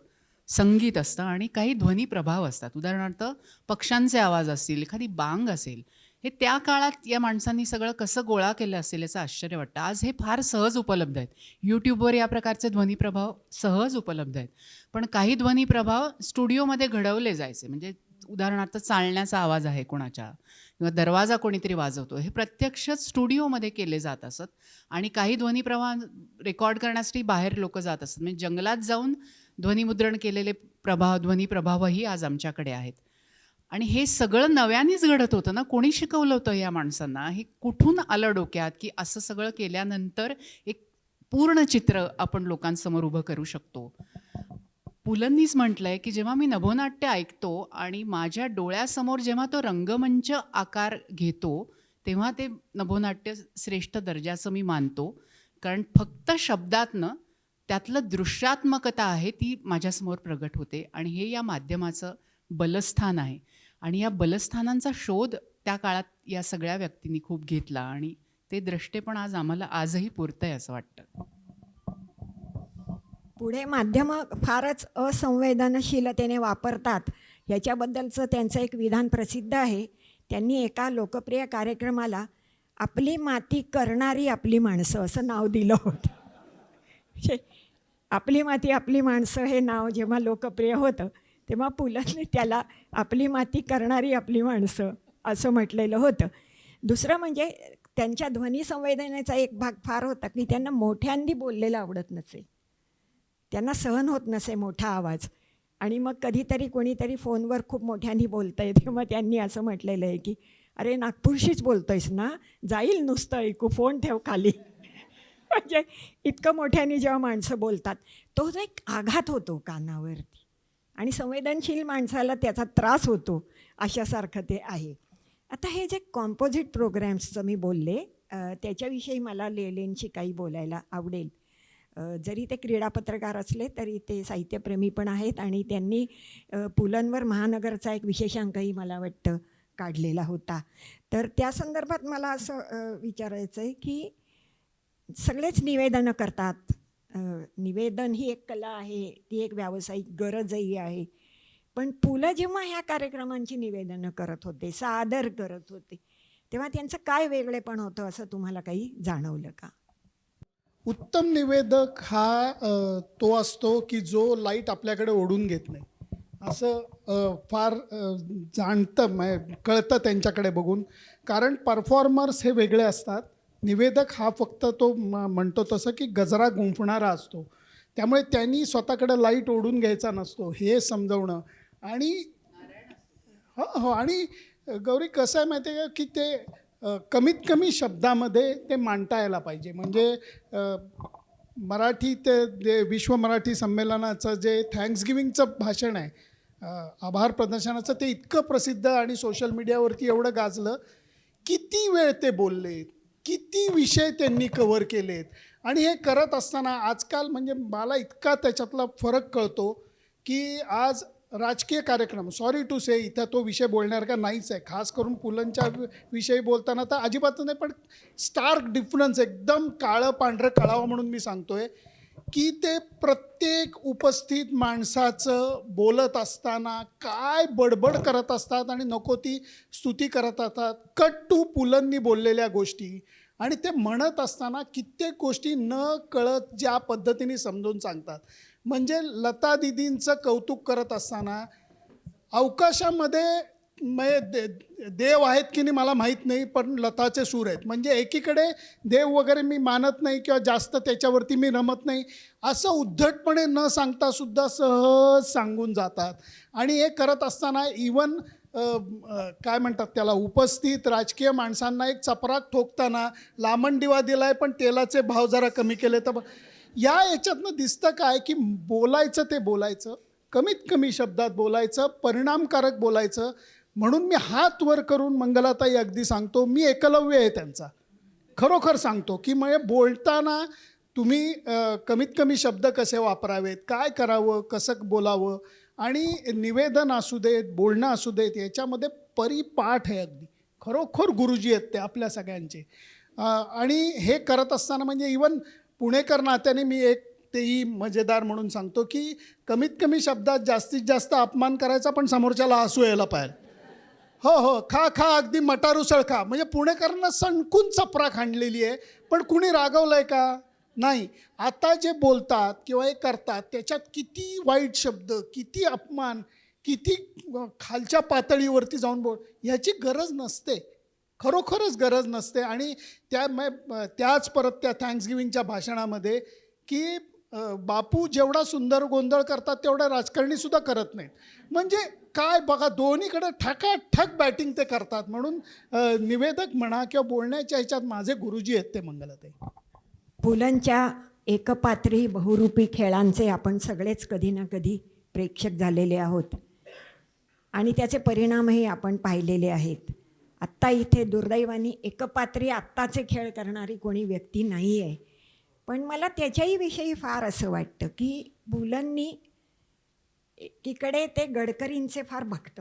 संगीत असतं आणि काही ध्वनी प्रभाव असतात. उदाहरणार्थ पक्ष्यांचे आवाज असतील, एखादी बांग असेल. हे त्या काळात या माणसांनी सगळं कसं गोळा केलं असेल याचं आश्चर्य वाटतं. आज हे फार सहज उपलब्ध आहेत. यूट्यूबवर या प्रकारचे ध्वनी प्रभाव सहज उपलब्ध आहेत. पण काही ध्वनी प्रभाव स्टुडिओमध्ये घडवले जायचे. म्हणजे उदाहरणार्थ चालण्याचा आवाज आहे कोणाच्या किंवा दरवाजा कोणीतरी वाजवतो, हे प्रत्यक्षच स्टुडिओमध्ये केले जात असत. आणि काही ध्वनी प्रभाव रेकॉर्ड करण्यासाठी बाहेर लोक जात असत. म्हणजे जंगलात जाऊन ध्वनिमुद्रण केलेले ध्वनी प्रभावही आज आमच्याकडे आहेत. आणि हे सगळं नव्यानेच घडत होतं ना. कोणी शिकवलं होतं या माणसांना? हे कुठून आलं डोक्यात की असं सगळं केल्यानंतर एक पूर्ण चित्र आपण लोकांसमोर उभं करू शकतो? पुलंनीच म्हटलं आहे की जेव्हा मी नभोनाट्य ऐकतो आणि माझ्या डोळ्यासमोर जेव्हा तो रंगमंच आकार घेतो तेव्हा ते नभोनाट्य श्रेष्ठ दर्जाचं मी मानतो. कारण फक्त शब्दातनं त्यातलं दृश्यात्मकता आहे ती माझ्यासमोर प्रगट होते. आणि हे या माध्यमाचं बलस्थान आहे. आणि या बलस्थानांचा शोध त्या काळात या सगळ्या व्यक्तींनी खूप घेतला आणि ते द्रष्टेपण आज आम्हाला आजही पुरतं आहे असं वाटतं. पुढे माध्यमं फारच असंवेदनशीलतेने वापरतात ह्याच्याबद्दलचं त्यांचं एक विधान प्रसिद्ध आहे. त्यांनी एका लोकप्रिय कार्यक्रमाला आपली माती करणारी आपली माणसं असं नाव दिलं होतं. आपली माती आपली माणसं हे नाव जेव्हा लोकप्रिय होतं तेव्हा पुलंनी त्याला आपली माती करणारी आपली माणसं असं म्हटलेलं होतं. दुसरं म्हणजे त्यांच्या ध्वनिसंवेदनेचा एक भाग फार होता की त्यांना मोठ्यांनी बोललेलं आवडत नसे. त्यांना सहन होत नसे मोठा आवाज. आणि मग कधीतरी कोणीतरी फोनवर खूप मोठ्यांनी बोलतं आहे तेव्हा त्यांनी असं म्हटलेलं आहे की अरे नागपूरशीच बोलतो आहेस ना, जाईल नुसतं ऐकू, फोन ठेव खाली. म्हणजे इतकं मोठ्याने जेव्हा माणसं बोलतात तो जो एक आघात होतो कानावरती आणि संवेदनशील माणसाला त्याचा त्रास होतो अशासारखं ते आहे. आता हे जे कॉम्पोजिट प्रोग्रॅम्सचं मी बोलले त्याच्याविषयी मला लेलेंशी काही बोलायला आवडेल. जरी ते क्रीडा पत्रकार असले तरी ते साहित्यप्रेमी पण आहेत आणि त्यांनी पुलंवर महानगरचा एक विशेषांकही मला वाटतं काढलेला होता. तर त्या संदर्भात मला असं विचारायचं आहे की सगळेच निवेदनं करतात. निवेदन ही एक कला आहे, ती एक व्यावसायिक गरजही आहे. पण पु ल जेव्हा ह्या कार्यक्रमांची निवेदनं करत होते, सादर करत होते, तेव्हा त्यांचं काय वेगळेपण होतं असं तुम्हाला काही जाणवलं का? उत्तम निवेदक हा तो असतो की जो लाईट आपल्याकडे ओढून घेत नाही, असं फार कळतं त्यांच्याकडे बघून. कारण परफॉर्मर्स हे वेगळे असतात. निवेदक हा फक्त तो म्हणतो तसं की गजरा गुंफणारा असतो. त्यामुळे त्यांनी स्वतःकडे लाईट ओढून घ्यायचा नसतो हे समजवणं. आणि हो, आणि गौरी कसं आहे माहिती आहे का की ते कमीत कमी शब्दामध्ये ते मांडता यायला पाहिजे. म्हणजे मराठी ते विश्व मराठी संमेलनाचं जे थँक्सगिव्हिंगचं भाषण आहे, आभार प्रदर्शनाचं, ते इतकं प्रसिद्ध आणि सोशल मीडियावरती एवढं गाजलं. किती वेळ ते बोललेत, किती विषय त्यांनी कव्हर केलेत. आणि हे करत असताना आजकाल म्हणजे मला इतका त्याच्यातला फरक कळतो की आज राजकीय कार्यक्रम, सॉरी टू से, इथं तो विषय बोलण्यासारखा नाहीच आहे. खास करून पुलंच्या विषयी बोलताना तर अजिबात नाही. पण स्टार्क डिफरन्स, एकदम काळं पांढरं कळावं म्हणून मी सांगतोय की ते प्रत्येक उपस्थित माणसाचं बोलत असताना काय बडबड करत असतात आणि नको ती स्तुती करत असतात. कट टू पुलंनी बोललेल्या गोष्टी, आणि ते म्हणत असताना कित्येक गोष्टी न कळत ज्या पद्धतीने समजून सांगतात. म्हणजे लता दिदींचं कौतुक करत असताना अवकाशामध्ये देव आहेत की नाही मला माहीत नाही, पण लताचे सूर आहेत. म्हणजे एकीकडे देव वगैरे मी मानत नाही किंवा जास्त त्याच्यावरती मी रमत नाही असं उद्धटपणे न सांगता सुद्धा सहज सांगून जातात. आणि हे करत असताना इवन काय म्हणतात त्याला, उपस्थित राजकीय माणसांना एक चपराक ठोकताना लांबण दिवा दिला आहे पण तेलाचे भाव जरा कमी केले. तर या याच्यातनं दिसतं काय की बोलायचं ते बोलायचं, कमीत कमी शब्दात बोलायचं, परिणामकारक बोलायचं. म्हणून मी हात वर करून मंगलाताई अगदी सांगतो, मी एकलव्य आहे त्यांचा. खरोखर सांगतो की म्हणजे बोलताना तुम्ही कमीत कमी शब्द कसे वापरावेत, काय करावं, कसं बोलावं, आणि निवेदन असू देत, बोलणं असू देत, याच्यामध्ये परिपाठ आहे. अगदी खरोखर गुरुजी आहेत ते आपल्या सगळ्यांचे. आणि हे करत असताना म्हणजे इवन पुणेकर नात्याने मी एक तेही मजेदार म्हणून सांगतो की कमीत कमी शब्दात जास्तीत जास्त अपमान करायचा पण समोरच्याला हसू यायला पाहिजे. हो हो, खा खा, अगदी मटारुसळ खा. म्हणजे पुणेकरांना सणकून चपराक हाणलेली आहे, पण कुणी रागवलं आहे का? नाही. आता जे बोलतात किंवा हे करतात त्याच्यात किती वाईट शब्द, किती अपमान, किती खालच्या पातळीवरती जाऊन ह्याची गरज नसते, खरोखरच गरज नसते. आणि त्याच परत त्या थँक्सगिव्हिंगच्या भाषणामध्ये की बापू जेवढा सुंदर गोंधळ करतात तेवढा राजकारणीसुद्धा करत नाहीत. म्हणजे काय बघा, दोन्हीकडे ठकाठक बॅटिंग ते करतात. म्हणून निवेदक म्हणा किंवा बोलण्याच्या ह्याच्यात माझे गुरुजी आहेत ते मंगलाताई. पुलंच्या एकपात्री बहुरूपी खेळांचे आपण सगळेच कधी ना कधी प्रेक्षक झालेले आहोत आणि त्याचे परिणामही आपण पाहिलेले आहेत. आत्ता इथे दुर्दैवाने एकपात्री आत्ताचे खेळ करणारी कोणी व्यक्ती नाही आहे. पण मला त्याच्याही विषयी फार असं वाटतं की पुलंनी एकीकडे ते गडकरींचे फार भक्त,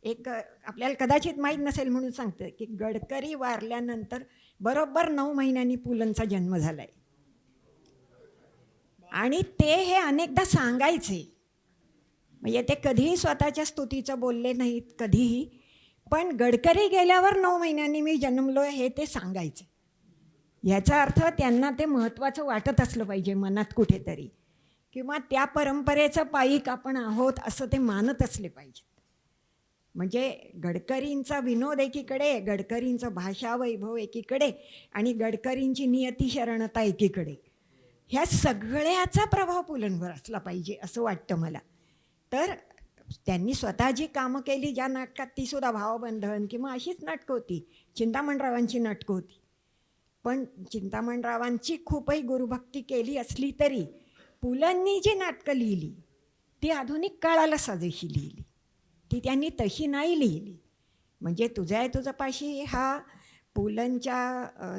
एक आपल्याला कदाचित माहीत नसेल म्हणून सांगतं की गडकरी वारल्यानंतर बरोबर 9 महिन्यांनी पुलंचा जन्म झाला आहे. आणि ते हे अनेकदा सांगायचे, म्हणजे ते कधीही स्वतःच्या स्तुतीचं बोलले नाहीत कधीही, पण गडकरी गेल्यावर 9 महिन्यांनी मी जन्मलो हे ते सांगायचे. याचा अर्थ त्यांना ते महत्त्वाचं वाटत असलं पाहिजे मनात कुठेतरी, किंवा त्या परंपरेचं पाईक आपण आहोत असं ते मानत असले पाहिजेत. म्हणजे गडकरींचा विनोद एकीकडे, गडकरींचं भाषा वैभव एकीकडे आणि गडकरींची नियतिशरणता एकीकडे, ह्या सगळ्याचा प्रभाव पुलंवर असला पाहिजे असं वाटतं मला. तर त्यांनी स्वतः जी कामं केली ज्या नाटकात, ती सुद्धा भावबंधन किंवा अशीच नाटकं होती, चिंतामणरावांची नाटकं होती. पण चिंतामणरावांची खूपही गुरुभक्ती केली असली तरी पुलंनी जी नाटकं लिहिली ती आधुनिक काळाला साजेशी लिहिली, ती त्यांनी तशी नाही लिहिली. म्हणजे तुझा आहे तुझा पाशी हा पुलंच्या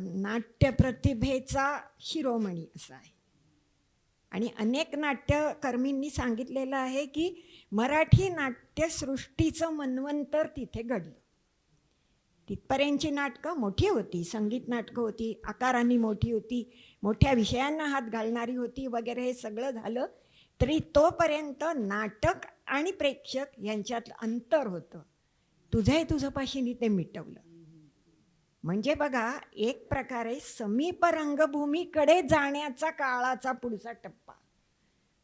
नाट्य प्रतिभेचा शिरोमणी असा आहे. आणि अनेक नाट्यकर्मींनी सांगितलेलं आहे की मराठी नाट्यसृष्टीचं मन्वंतर तिथे घडलं. तिथपर्यंतची नाटकं मोठी होती, संगीत नाटकं होती, आकारांनी मोठी होती, मोठ्या विषयांना हात घालणारी होती वगैरे, हे सगळं झालं तरी तोपर्यंत नाटक आणि प्रेक्षक यांच्यात अंतर होतं. तुझंही तुझं पाशीनी ते मिटवलं. म्हणजे बघा, एक प्रकारे समीप रंगभूमीकडे जाण्याचा काळाचा पुढचा टप्पा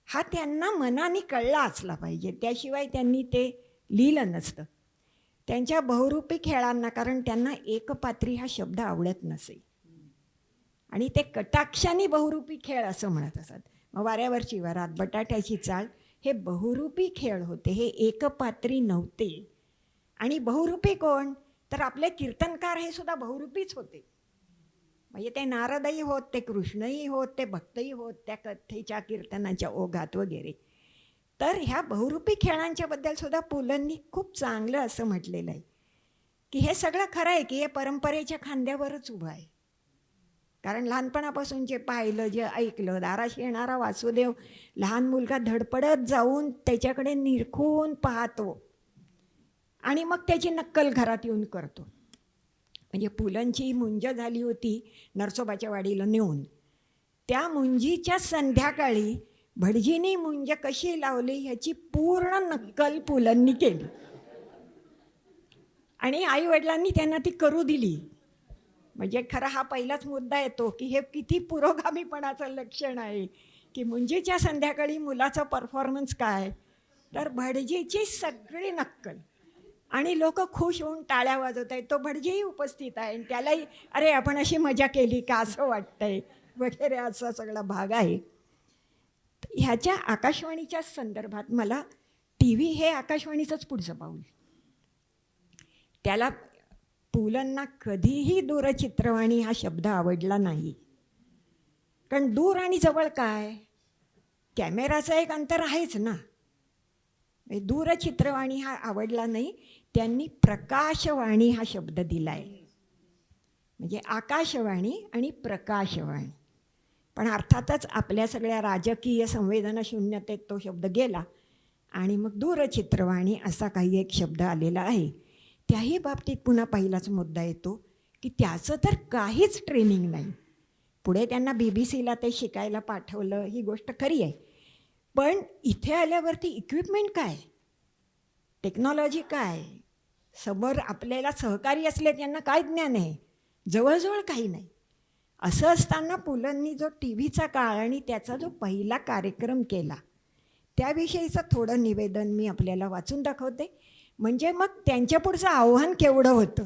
हा त्यांना मनाने कळला असला पाहिजे, त्याशिवाय त्यांनी ते लिहिलं नसतं. त्यांच्या बहुरूपी खेळांना, कारण त्यांना एकपात्री हा शब्द आवडत नसे आणि ते कटाक्षाने बहुरूपी खेळ असं म्हणत असत. मग वाऱ्यावरची वरात, बटाट्याची चाळ हे बहुरूपी खेळ होते, हे एकपात्री नव्हते. आणि बहुरूपी कोण? तर आपले कीर्तनकार हे सुद्धा बहुरूपीच होते. म्हणजे ते नारदही होत, ते कृष्णही होत, ते भक्तही होत त्या कथेच्या कीर्तनाच्या ओघात वगैरे. तर ह्या बहुरूपी खेळांच्या बद्दल सुद्धा पुलंनी खूप चांगलं असं म्हटलेलं आहे की हे सगळं खरं आहे की हे परंपरेच्या खांद्यावरच उभं आहे. कारण लहानपणापासून जे पाहिलं, जे ऐकलं, दाराशी येणारा वासुदेव लहान मुलगा धडपडत जाऊन त्याच्याकडे निरखून पाहतो आणि मग त्याची नक्कल घरात येऊन करतो. म्हणजे पुलंची मुंज झाली होती नरसोबाच्या वाडीला नेऊन, त्या मुंजीच्या संध्याकाळी भटजींनी मुंज कशी लावली ह्याची पूर्ण नक्कल पुलंनी केली आणि आईवडिलांनी त्यांना ती करू दिली. म्हणजे खरा हा पहिलाच मुद्दा येतो की हे किती पुरोगामीपणाचं लक्षण आहे की मुंजीच्या संध्याकाळी मुलाचा परफॉर्मन्स काय, तर भटजीची सगळी नक्कल आणि लोक खुश होऊन टाळ्या वाजवत आहेत. तो भटजीही उपस्थित आहे आणि त्यालाही अरे आपण अशी मजा केली का असं वाटतंय वगैरे असा सगळा भाग आहे. ह्याच्या आकाशवाणीच्या संदर्भात मला टी व्ही हे आकाशवाणीचंच पुढचं पाऊल. त्याला पुलंना कधीही दूरचित्रवाणी हा शब्द आवडला नाही. कारण दूर आणि जवळ काय, कॅमेराचं एक अंतर आहेच ना. दूरचित्रवाणी हा आवडला नाही. त्यांनी प्रकाशवाणी हा शब्द दिला आहे. म्हणजे आकाशवाणी आणि प्रकाशवाणी. पण अर्थातच आपल्या सगळ्या राजकीय संवेदनाशून्यतेत तो शब्द गेला आणि मग दूरचित्रवाणी असा काही एक शब्द आलेला आहे. त्याही बाबतीत पुन्हा पहिलाच मुद्दा येतो की त्याचं तर काहीच ट्रेनिंग नाही. पुढे त्यांना BBC ते शिकायला पाठवलं, ही गोष्ट खरी आहे. पण इथे आल्यावरती इक्विपमेंट काय, टेक्नॉलॉजी काय, समोर आपल्याला सहकारी असले त्यांना काय ज्ञान आहे, जवळजवळ काही नाही. असं असताना पुलंनी जो टी व्हीचा काळ आणि त्याचा जो पहिला कार्यक्रम केला त्याविषयीचं थोडं निवेदन मी आपल्याला वाचून दाखवते. म्हणजे मग त्यांच्या पुढचं आव्हान केवढं होतं.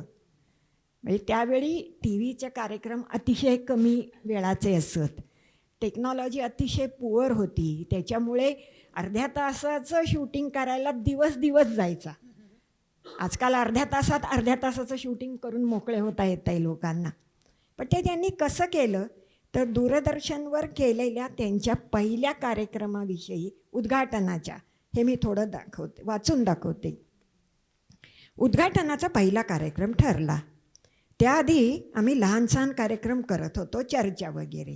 म्हणजे त्यावेळी टी व्हीचे कार्यक्रम अतिशय कमी वेळाचे असत, टेक्नॉलॉजी अतिशय पुअर होती, त्याच्यामुळे अर्ध्या तासाचं शूटिंग करायला दिवस जायचा. आजकाल अर्ध्या तासाचं शूटिंग करून मोकळे होता येत आहे लोकांना. पण ते त्यांनी कसं केलं तर दूरदर्शनवर केलेल्या त्यांच्या पहिल्या कार्यक्रमाविषयी उद्घाटनाच्या, हे मी थोडं वाचून दाखवते. उद्घाटनाचा पहिला कार्यक्रम ठरला. त्याआधी आम्ही लहान सहान कार्यक्रम करत होतो, चर्चा वगैरे.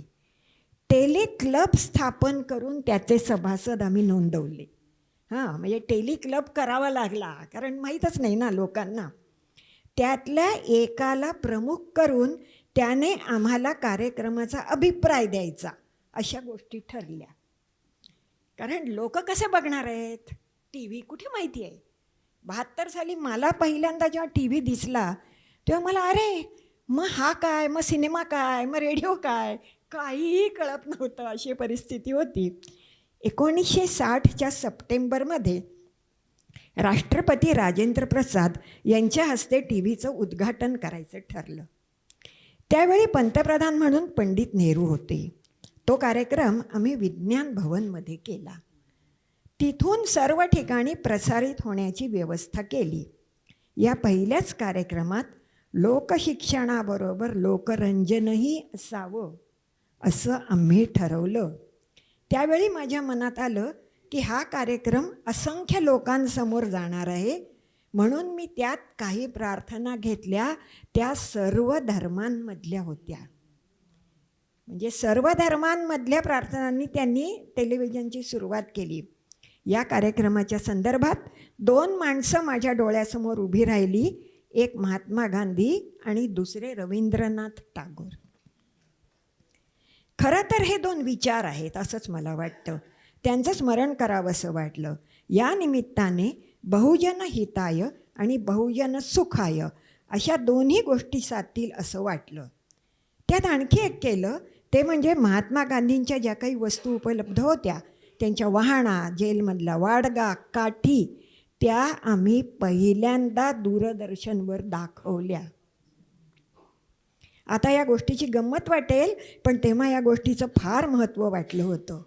टेलिक्लब स्थापन करून त्याचे सभासद आम्ही नोंदवले. म्हणजे टेलिक्लब करावा लागला, कारण माहीतच नाही ना लोकांना. त्यातल्या एकाला प्रमुख करून त्याने आम्हाला कार्यक्रमाचा अभिप्राय द्यायचा, अशा गोष्टी ठरल्या. कारण लोक कसे बघणार आहेत, टी व्ही कुठे माहिती आहे. 72 साली मला पहिल्यांदा जेव्हा टी व्ही दिसला तेव्हा मला अरे मग हा काय, मग सिनेमा काय, मग रेडिओ काय, काहीही कळत नव्हतं, अशी परिस्थिती होती. 1960च्या सप्टेंबरमध्ये राष्ट्रपती राजेंद्र प्रसाद यांच्या हस्ते टी व्हीचं उद्घाटन करायचं ठरलं. त्यावेळी पंतप्रधान म्हणून पंडित नेहरू होते. तो कार्यक्रम आम्ही विज्ञान भवनमध्ये केला. तिथून सर्व ठिकाणी प्रसारित होण्याची व्यवस्था केली. या पहिल्याच कार्यक्रमात लोकशिक्षणाबरोबर लोकरंजनही असावं असं आम्ही ठरवलं. त्यावेळी माझ्या मनात आलं की हा कार्यक्रम असंख्य लोकांसमोर जाणार आहे, म्हणून मी त्यात काही प्रार्थना घेतल्या, त्या सर्व धर्मांमधल्या होत्या. म्हणजे सर्व धर्मांमधल्या प्रार्थनांनी त्यांनी टेलिव्हिजनची सुरुवात केली. या कार्यक्रमाच्या संदर्भात 2 माणसं माझ्या डोळ्यासमोर उभी राहिली, एक महात्मा गांधी आणि दुसरे रवींद्रनाथ टागोर. खरं तर हे 2 विचार आहेत असंच मला वाटतं. त्यांचं स्मरण करावंसं वाटलं. या निमित्ताने बहुजन हिताय आणि बहुजन सुखाय अशा दोन्ही गोष्टी साधतील असं वाटलं. त्यात आणखी एक केलं, ते म्हणजे महात्मा गांधींच्या ज्या काही वस्तू उपलब्ध होत्या, त्यांच्या वहाणा, जेलमधला वाडगा, काठी, त्या आम्ही पहिल्यांदा दूरदर्शनवर दाखवल्या. आता या गोष्टीची गंमत वाटेल, पण तेव्हा या गोष्टीचं फार महत्त्व वाटलं होतं.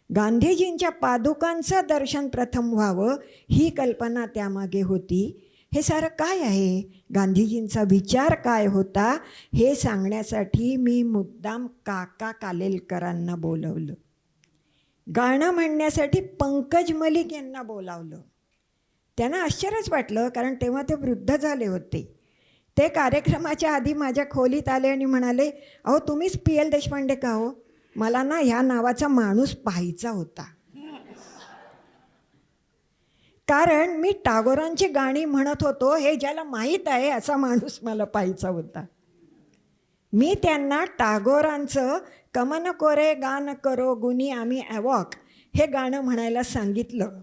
गांधीजींच्या पादुकांचं दर्शन प्रथम व्हावं ही कल्पना त्यामागे होती. हे सारं काय आहे, गांधीजींचा विचार काय होता, हे सांगण्यासाठी मी मुद्दाम काका कालेलकरांना बोलवलं. गाणं म्हणण्यासाठी पंकज मलिक यांना बोलावलं. त्यांना आश्चर्यच वाटलं, कारण तेव्हा ते वृद्ध झाले होते. ते कार्यक्रमाच्या आधी माझ्या खोलीत आले आणि म्हणाले, अहो तुम्हीच PL देशपांडे का हो? मला ना ह्या नावाचा माणूस पाहायचा होता. कारण मी टागोरांची गाणी म्हणत होतो, हे ज्याला माहीत आहे असा माणूस मला पाहायचा होता. मी त्यांना टागोरांचं कमन कोरे गान करो गुनी आम्ही ॲवॉक हे गाणं म्हणायला सांगितलं.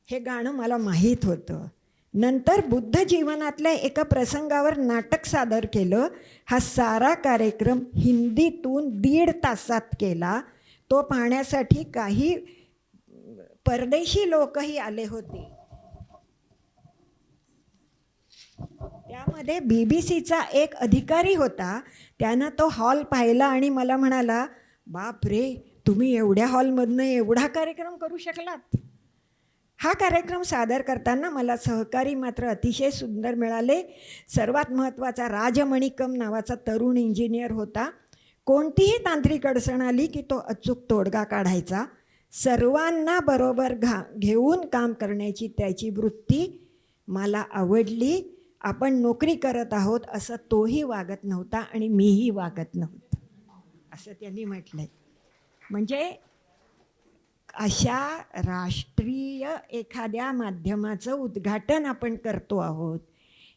हे गाणं मला माहीत होतं. नंतर बुद्ध जीवनातल्या एका प्रसंगावर नाटक सादर केलं. हा सारा कार्यक्रम हिंदीतून 1.5 तासात केला. तो पाहण्यासाठी काही परदेशी लोकही आले होते. त्यामध्ये BBCचा एक अधिकारी होता. त्यानं तो हॉल पाहिला आणि मला म्हणाला, बाप रे, तुम्ही एवढ्या हॉलमधनं एवढा कार्यक्रम करू शकलात. हा कार्यक्रम सादर करताना मला सहकारी मात्र अतिशय सुंदर मिळाले. सर्वात महत्त्वाचा राजमणिकम नावाचा तरुण इंजिनियर होता. कोणतीही तांत्रिक अडचण आली की तो अचूक तोडगा काढायचा. सर्वांना बरोबर घेऊन काम करण्याची त्याची वृत्ती मला आवडली. आपण नोकरी करत आहोत असं तोही वागत नव्हता आणि मीही वागत नव्हतं असं त्यांनी म्हटलंय. म्हणजे अशा राष्ट्रीय एखाद्या माध्यमाचं उद्घाटन आपण करतो आहोत.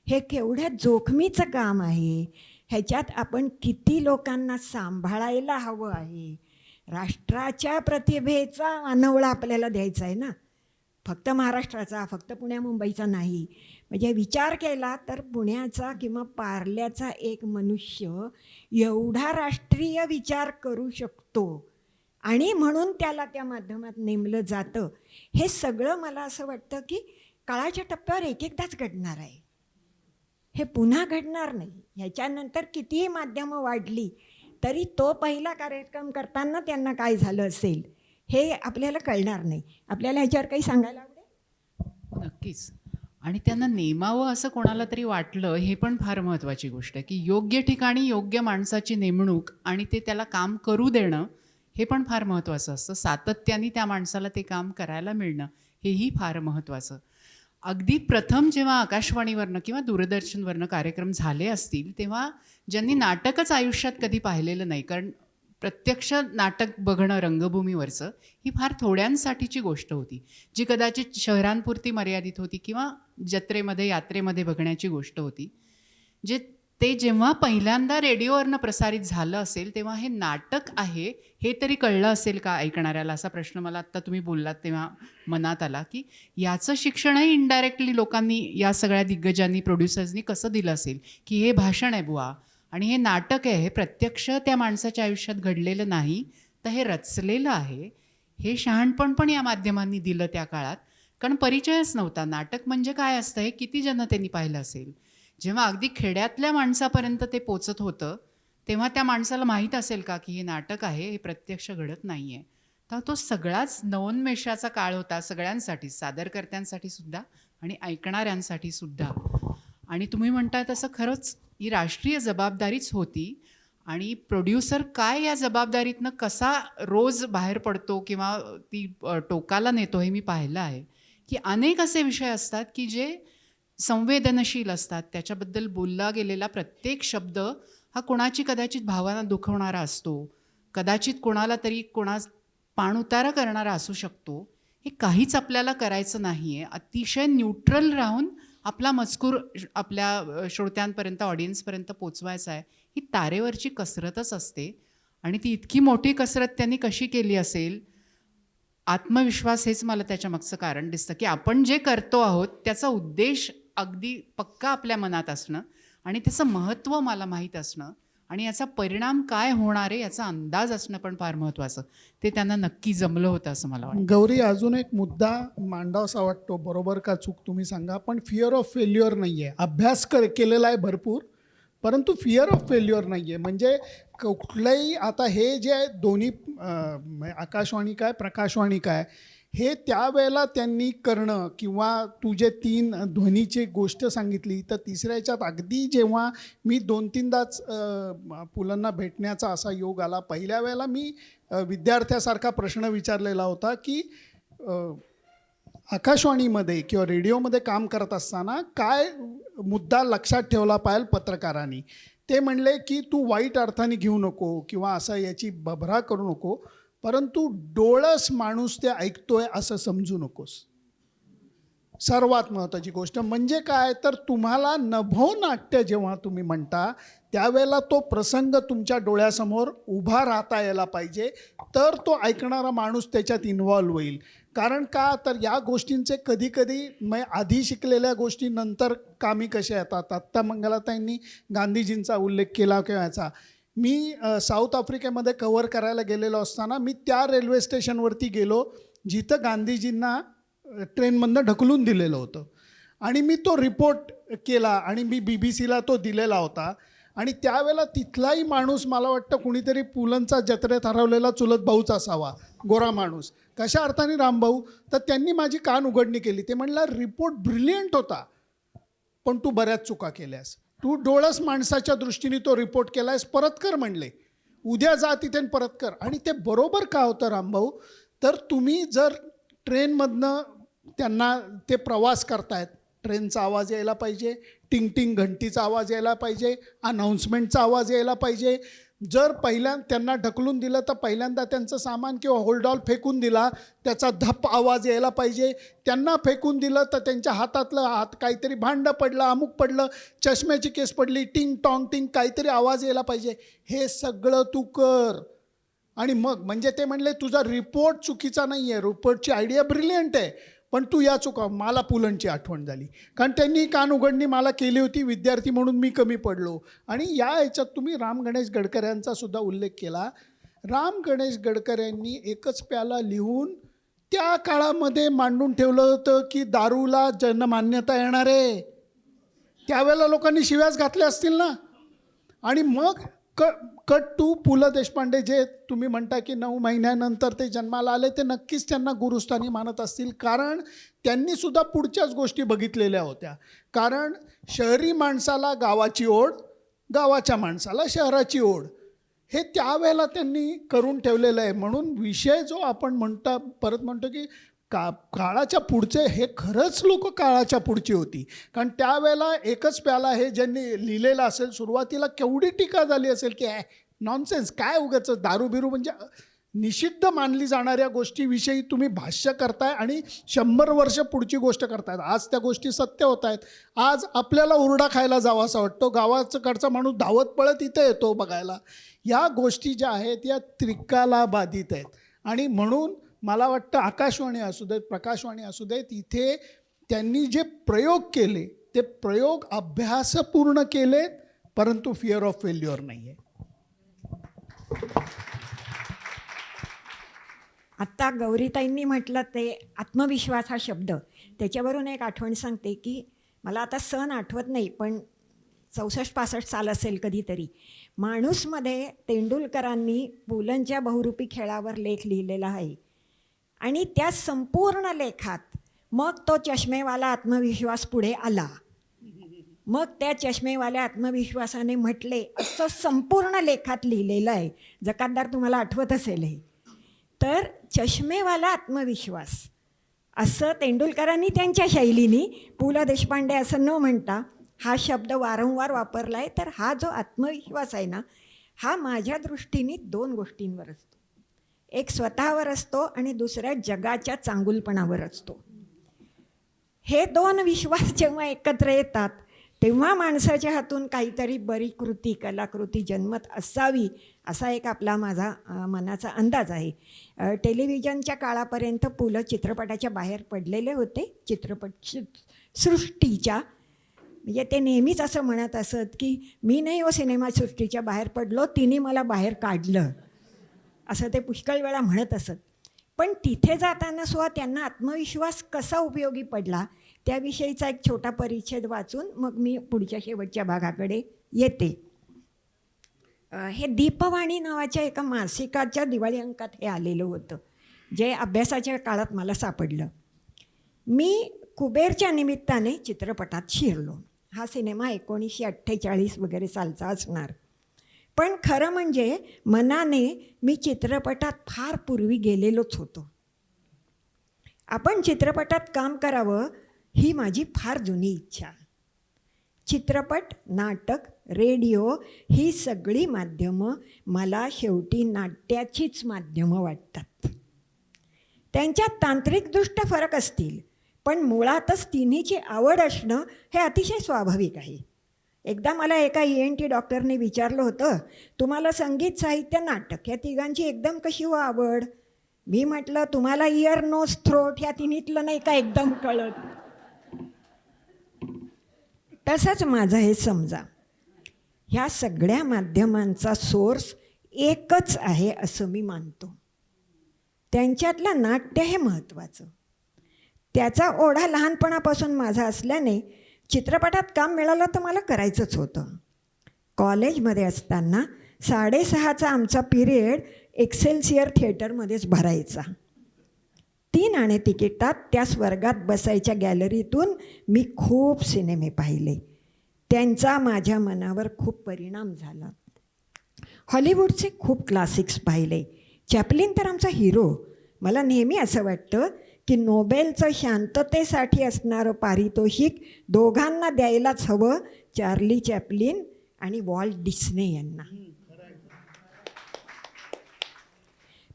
हे केवढ्या जोखमीचं काम आहे. ह्याच्यात आपण किती लोकांना सांभाळायला हवं आहे. राष्ट्राच्या प्रतिभेचा मानवळा आपल्याला द्यायचा आहे ना, फक्त महाराष्ट्राचा, फक्त पुण्या मुंबईचा नाही. म्हणजे विचार केला तर पुण्याचा किंवा पार्ल्याचा एक मनुष्य एवढा राष्ट्रीय विचार करू शकतो आणि म्हणून त्याला त्या माध्यमात नेमलं जातं. हे सगळं मला असं वाटतं की काळाच्या टप्प्यावर एकदाच घडणार आहे. हे पुन्हा घडणार नाही. ह्याच्यानंतर कितीही माध्यमं वाढली तरी तो पहिला कार्यक्रम करताना त्यांना काय झालं असेल हे आपल्याला कळणार नाही. आपल्याला ह्याच्यावर काही सांगायला आवडेल? नक्कीच. आणि त्यांना नेमावं असं कोणाला तरी वाटलं, हे पण फार महत्त्वाची गोष्ट आहे की योग्य ठिकाणी योग्य माणसाची नेमणूक आणि ते त्याला काम करू देणं हे पण फार महत्त्वाचं असतं. सातत्याने त्या माणसाला ते काम करायला मिळणं हेही फार महत्त्वाचं. अगदी प्रथम जेव्हा आकाशवाणीवरनं किंवा दूरदर्शनवरनं कार्यक्रम झाले असतील तेव्हा ज्यांनी नाटकच आयुष्यात कधी पाहिलेलं नाही, कारण प्रत्यक्ष नाटक बघणं रंगभूमीवरचं ही फार थोड्यांसाठीची गोष्ट होती, जी कदाचित शहरांपुरती मर्यादित होती किंवा जत्रेमध्ये यात्रेमध्ये बघण्याची गोष्ट होती. ते जेव्हा पहिल्यांदा रेडिओवरनं प्रसारित झालं असेल तेव्हा हे नाटक आहे हे तरी कळलं असेल का ऐकणाऱ्याला, असा प्रश्न मला आत्ता तुम्ही बोललात तेव्हा मनात आला की याचं शिक्षणही इनडायरेक्टली लोकांनी, या सगळ्या दिग्गजांनी, प्रोड्युसर्सनी कसं दिलं असेल की हे भाषण आहे बुवा आणि हे नाटक आहे, हे प्रत्यक्ष त्या माणसाच्या आयुष्यात घडलेलं नाही तर हे रचलेलं आहे. हे शहाणपण पण या माध्यमांनी दिलं त्या काळात, कारण परिचयच नव्हता. नाटक म्हणजे काय असतं हे किती जनतेने पाहिलं असेल. जेव्हा अगदी खेड्यातल्या माणसापर्यंत ते पोचत होतं तेव्हा त्या माणसाला माहीत असेल का की हे नाटक आहे, हे प्रत्यक्ष घडत नाही आहे. तर तो सगळाच नवोन्मेषाचा काळ होता सगळ्यांसाठी, सादरकर्त्यांसाठी सुद्धा आणि ऐकणाऱ्यांसाठी सुद्धा. आणि तुम्ही म्हणताय तसं खरंच ही राष्ट्रीय जबाबदारीच होती. आणि प्रोड्युसर काय या जबाबदारीतनं कसा रोज बाहेर पडतो किंवा ती टोकाला नेतो हे मी पाहिलं आहे की अनेक असे विषय असतात की जे संवेदनशील असतात. त्याच्याबद्दल बोलला गेलेला प्रत्येक शब्द हा कोणाची कदाचित भावना दुखवणारा असतो, कदाचित कोणाला तरी पाणउतारा करणारा असू शकतो. हे काहीच आपल्याला करायचं नाही आहे. अतिशय न्यूट्रल राहून आपला मजकूर आपल्या श्रोत्यांपर्यंत, ऑडियन्सपर्यंत पोचवायचा आहे. ही तारेवरची कसरतच असते आणि ती इतकी मोठी कसरत त्यांनी कशी केली असेल. आत्मविश्वास हेच मला त्याच्या मागचं कारण दिसतं, की आपण जे करतो आहोत त्याचा उद्देश अगदी पक्का आपल्या मनात असणं आणि त्याचं महत्त्व मला माहीत असणं आणि याचा परिणाम काय होणार आहे याचा अंदाज असणं पण फार महत्त्वाचं. ते त्यांना नक्की जमलं होतं असं मला वाटतं. गौरी, अजून एक मुद्दा मांडावासा वाटतो, बरोबर का चूक तुम्ही सांगा, पण फिअर ऑफ फेल्युअर नाही आहे. अभ्यास केलेला आहे भरपूर, परंतु फिअर ऑफ फेल्युअर नाही आहे. म्हणजे कुठलंही आता हे जे दोन्ही आकाशवाणी काय प्रकाशवाणी काय हे त्यावेळेला त्यांनी करणं, किंवा तू जे 3 ध्वनीची गोष्ट सांगितली, तर तिसऱ्या ह्याच्यात अगदी जेव्हा मी 2-3दाच पुलंना भेटण्याचा असा योग आला. पहिल्या वेळेला मी विद्यार्थ्यासारखा प्रश्न विचारलेला होता की आकाशवाणीमध्ये किंवा रेडिओमध्ये काम करत असताना काय मुद्दा लक्षात ठेवला पाहिजे पत्रकारांनी. ते म्हणले की तू वाईट अर्थाने घेऊ नको किंवा असं याची बभरा करू नको, परंतु डोळस माणूस ते ऐकतोय असं समजू नकोस. सर्वात महत्त्वाची गोष्ट म्हणजे काय, तर तुम्हाला नभोनाट्य जेव्हा तुम्ही म्हणता त्यावेळेला तो प्रसंग तुमच्या डोळ्यासमोर उभा राहता यायला पाहिजे, तर तो ऐकणारा माणूस त्याच्यात इन्व्हॉल्व होईल. कारण का, तर या गोष्टींचे कधीकधी आधी शिकलेल्या गोष्टी नंतर कामी कशा येतात. आत्ता मंगलाताईंनी गांधीजींचा उल्लेख केला किंवा याचा. मी साऊथ आफ्रिकेमध्ये कव्हर करायला गेलेलो असताना मी त्या रेल्वे स्टेशनवरती गेलो जिथं गांधीजींना ट्रेनमधनं ढकलून दिलेलं होतं, आणि मी तो रिपोर्ट केला आणि मी BBC तो दिलेला होता. आणि त्यावेळेला तिथलाही माणूस, मला वाटतं कुणीतरी पुलंचा जत्रेत हरवलेला चुलत भाऊच असावा, गोरा माणूस. कशा अर्थाने रामभाऊ, तर त्यांनी माझी कान उघडणी केली. ते म्हणला रिपोर्ट ब्रिलियंट होता, पण तू बऱ्याच चुका केल्यास, तू डोळस माणसाच्या दृष्टीने तो रिपोर्ट केलायस, परत कर म्हणले, उद्या जा तिथे परत कर. आणि ते बरोबर का होतं रामभाऊ, तर तुम्ही जर ट्रेनमधनं त्यांना ते प्रवास करतायत, ट्रेनचा आवाज यायला पाहिजे, टिंग टिंग घंटीचा आवाज यायला पाहिजे, अनाऊन्समेंटचा आवाज यायला पाहिजे. जर त्यांना ढकलून दिलं तर पहिल्यांदा त्यांचं सामान किंवा होल्डॉल फेकून दिला त्याचा धप आवाज यायला पाहिजे. त्यांना फेकून दिलं तर त्यांच्या हातातलं काहीतरी भांडं पडलं, अमुक पडलं, चष्म्याची केस पडली, टिंग टॉंग टिंग काहीतरी आवाज यायला पाहिजे. हे सगळं तू कर. आणि मग म्हणजे ते म्हणले तुझा रिपोर्ट चुकीचा नाही आहे, रिपोर्टची आयडिया ब्रिलियंट आहे, पण तू या चुका. मला पुलंची आठवण झाली, कारण त्यांनी कान उघडणी मला केली होती, विद्यार्थी म्हणून मी कमी पडलो. आणि या ह्याच्यात तुम्ही राम गणेश गडकरी यांचा सुद्धा उल्लेख केला. राम गणेश गडकरी यांनी एकच प्याला लिहून त्या काळामध्ये मांडून ठेवलं होतं की दारूला जनमान्यता येणार आहे. त्यावेळेला लोकांनी शिव्याच घातल्या असतील ना. आणि मग कट टू पु ल देशपांडे, जे तुम्ही म्हणता की 9 महिन्यानंतर ते जन्माला आले, ते नक्कीच त्यांना गुरुस्थानी मानत असतील, कारण त्यांनी सुद्धा पुढच्याच गोष्टी बघितलेल्या होत्या. कारण शहरी माणसाला गावाची ओढ, गावाच्या माणसाला शहराची ओढ, हे त्यावेळेला त्यांनी करून ठेवलेलं आहे. म्हणून विषय जो आपण परत म्हणतो की काळाच्या पुढचे, हे खरंच लोक काळाच्या पुढची होती. कारण त्यावेळेला एकच प्याला हे ज्यांनी लिहिलेलं असेल, सुरुवातीला केवढी टीका झाली असेल की नॉनसेन्स, काय उगाच दारू बिरू, म्हणजे निषिद्ध मानली जाणाऱ्या गोष्टीविषयी तुम्ही भाष्य करताय आणि 100 वर्ष पुढची गोष्ट करतायत. आज त्या गोष्टी सत्य होत आहेत. आज आपल्याला उरडा खायला जावा असं वाटतो, गावाकडचा माणूस धावत पळत इथे येतो बघायला. या गोष्टी ज्या आहेत या त्रिकाला बाधित आहेत. आणि म्हणून मला वाटतं आकाशवाणी असू देत, प्रकाशवाणी असू देत, इथे त्यांनी जे प्रयोग केले ते प्रयोग अभ्यासपूर्ण केलेत, परंतु फिअर ऑफ फेल्युअर नाही आहे. आत्ता गौरीताईंनी म्हटलं ते आत्मविश्वास हा शब्द, त्याच्यावरून एक आठवण सांगते की मला आता सण आठवत नाही, पण 64-65 साल असेल कधीतरी. माणूसमध्ये तेंडुलकरांनी पुलंच्या बहुरूपी खेळावर लेख लिहिलेला आहे. आणि त्या संपूर्ण लेखात मग तो चष्मेवाला आत्मविश्वास पुढे आला. मग त्या चष्मेवाल्या आत्मविश्वासाने म्हटले, असं संपूर्ण लेखात लिहिलेलं आहे. जकातदार तुम्हाला आठवत असेल हे. तर चष्मेवाला आत्मविश्वास असं तेंडुलकरांनी त्यांच्या शैलीने, पु ल देशपांडे असं न म्हणता हा शब्द वारंवार वापरला आहे. तर हा जो आत्मविश्वास आहे ना, हा माझ्या दृष्टीने 2 गोष्टींवर असतो. एक स्वतःवर असतो आणि दुसऱ्या जगाच्या चांगुलपणावर असतो. हे 2 विश्वास जेव्हा एकत्र येतात तेव्हा माणसाच्या हातून काहीतरी बरी कृती, कलाकृती जन्मत असावी, असा एक माझा मनाचा अंदाज आहे. टेलिव्हिजनच्या काळापर्यंत पु ल चित्रपटाच्या बाहेर पडलेले होते, चित्रपट सृष्टीच्या. म्हणजे ते नेहमीच असं म्हणत असत की मी नाही हो सिनेमासृष्टीच्या बाहेर पडलो, तिने मला बाहेर काढलं, असं ते पुष्कळ वेळा म्हणत असत. पण तिथे जाताना सुद्धा त्यांना आत्मविश्वास कसा उपयोगी पडला त्याविषयीचा एक छोटा परिच्छेद वाचून मग मी पुढच्या शेवटच्या भागाकडे येते. हे दीपवाणी नावाच्या एका मासिकाच्या दिवाळी अंकात हे आलेलं होतं, जे अभ्यासाच्या काळात मला सापडलं. मी कुबेरच्या निमित्ताने चित्रपटात शिरलो. हा सिनेमा 1948 वगैरे सालचा असणार. पण खरं म्हणजे मनाने मी चित्रपटात फार पूर्वी गेलेलोच होतो. आपण चित्रपटात काम करावं ही माझी फार जुनी इच्छा. चित्रपट, नाटक, रेडिओ ही सगळी माध्यमं मला शेवटी नाट्याचीच माध्यमं वाटतात. त्यांच्यात तांत्रिकदृष्ट्या फरक असतील, पण मुळातच तिन्हीची आवड असणं हे अतिशय स्वाभाविक आहे. एकदा मला एका ENT डॉक्टरने विचारलं होतं, तुम्हाला संगीत, साहित्य, नाटक या तिघांची एकदम कशी हो आवड? मी म्हटलं, तुम्हाला इयर, नोज, थ्रोट ह्या तिन्हीतलं नाही का एकदम कळत? तसंच माझं हे समजा. ह्या सगळ्या माध्यमांचा सोर्स एकच आहे असं मी मानतो. त्यांच्यातलं नाट्य हे महत्त्वाचं. त्याचा ओढा लहानपणापासून माझा असल्याने चित्रपटात काम मिळालं तर मला करायचंच होतं. कॉलेजमध्ये असताना 6:30चा आमचा पिरियड एक्सेल्सियर थिएटरमध्येच भरायचा. 3 आणे तिकिटात त्या स्वर्गात बसायच्या गॅलरीतून मी खूप सिनेमे पाहिले. त्यांचा माझ्या मनावर खूप परिणाम झाला. हॉलिवूडचे खूप क्लासिक्स पाहिले. चॅपलिन तर आमचा हिरो. मला नेहमी असं वाटतं की नोबेलचं शांततेसाठी असणारं पारितोषिक दोघांना द्यायलाच हवं, चार्ली चॅपलिन आणि वॉल्ट डिस्ने यांना.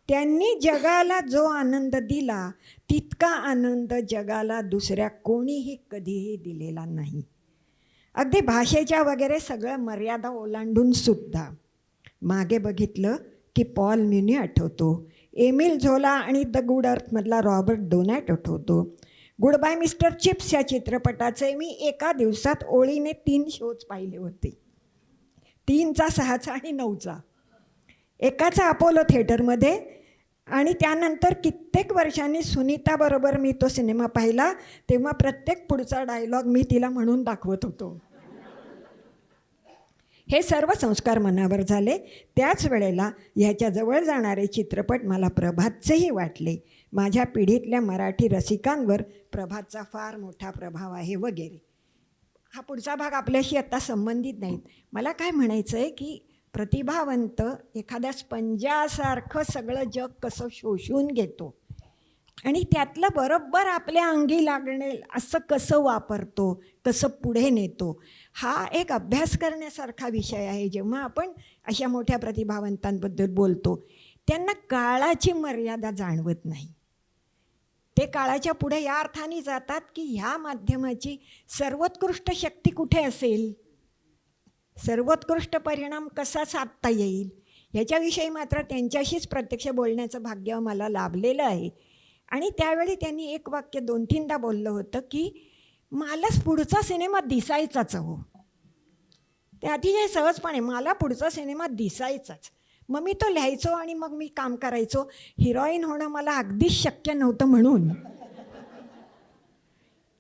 त्यांनी जगाला जो आनंद दिला तितका आनंद जगाला दुसऱ्या कोणीही कधीही दिलेला नाही. अगदी भाषेच्या वगैरे सगळं मर्यादा ओलांडून सुद्धा. मागे बघितलं की पॉल म्युनी आठवतो, एमिल झोला आणि द गुड अर्थमधला रॉबर्ट डोनॅट आठवतो. गुड बाय मिस्टर चिप्स या चित्रपटाचे मी एका दिवसात ओळीने 3 शोज पाहिले होते. 3चा, 6चा आणि 9चा. एकाचा अपोलो थिएटरमध्ये आणि त्यानंतर कित्येक वर्षांनी सुनीताबरोबर मी तो सिनेमा पाहिला तेव्हा प्रत्येक पुढचा डायलॉग मी तिला म्हणून दाखवत होतो. हे सर्व संस्कार मनावर झाले. त्याच वेळेला ह्याच्या जवळ जाणारे चित्रपट मला प्रभातचेही वाटले. माझ्या पिढीतल्या मराठी रसिकांवर प्रभातचा फार मोठा प्रभाव आहे वगैरे. हा पुढचा भाग आपल्याशी आत्ता संबंधित नाहीत. मला काय म्हणायचं आहे की प्रतिभावंत एखाद्या स्पंजासारखं सगळं जग कसं शोषून घेतो आणि त्यातलं बरोबर आपल्या अंगी लागणेल असं कसं वापरतो, कसं पुढे नेतो, हा एक अभ्यास करण्यासारखा विषय आहे. जेव्हा आपण अशा मोठ्या प्रतिभावंतांबद्दल बोलतो त्यांना काळाची मर्यादा जाणवत नाही. ते काळाच्या पुढे या अर्थाने जातात की ह्या माध्यमाची सर्वोत्कृष्ट शक्ती कुठे असेल, सर्वोत्कृष्ट परिणाम कसा साधता येईल ह्याच्याविषयी मात्र त्यांच्याशीच प्रत्यक्ष बोलण्याचं भाग्य मला लाभलेलं आहे. आणि त्यावेळी त्यांनी एक वाक्य 2-3दा बोललं होतं की मलाच पुढचा सिनेमा दिसायचाच हो. ते अतिशय सहजपणे मला पुढचा सिनेमा दिसायचाच. मग मी तो लिहायचो आणि मग मी काम करायचो. हिरोईन होणं मला अगदीच शक्य नव्हतं म्हणून.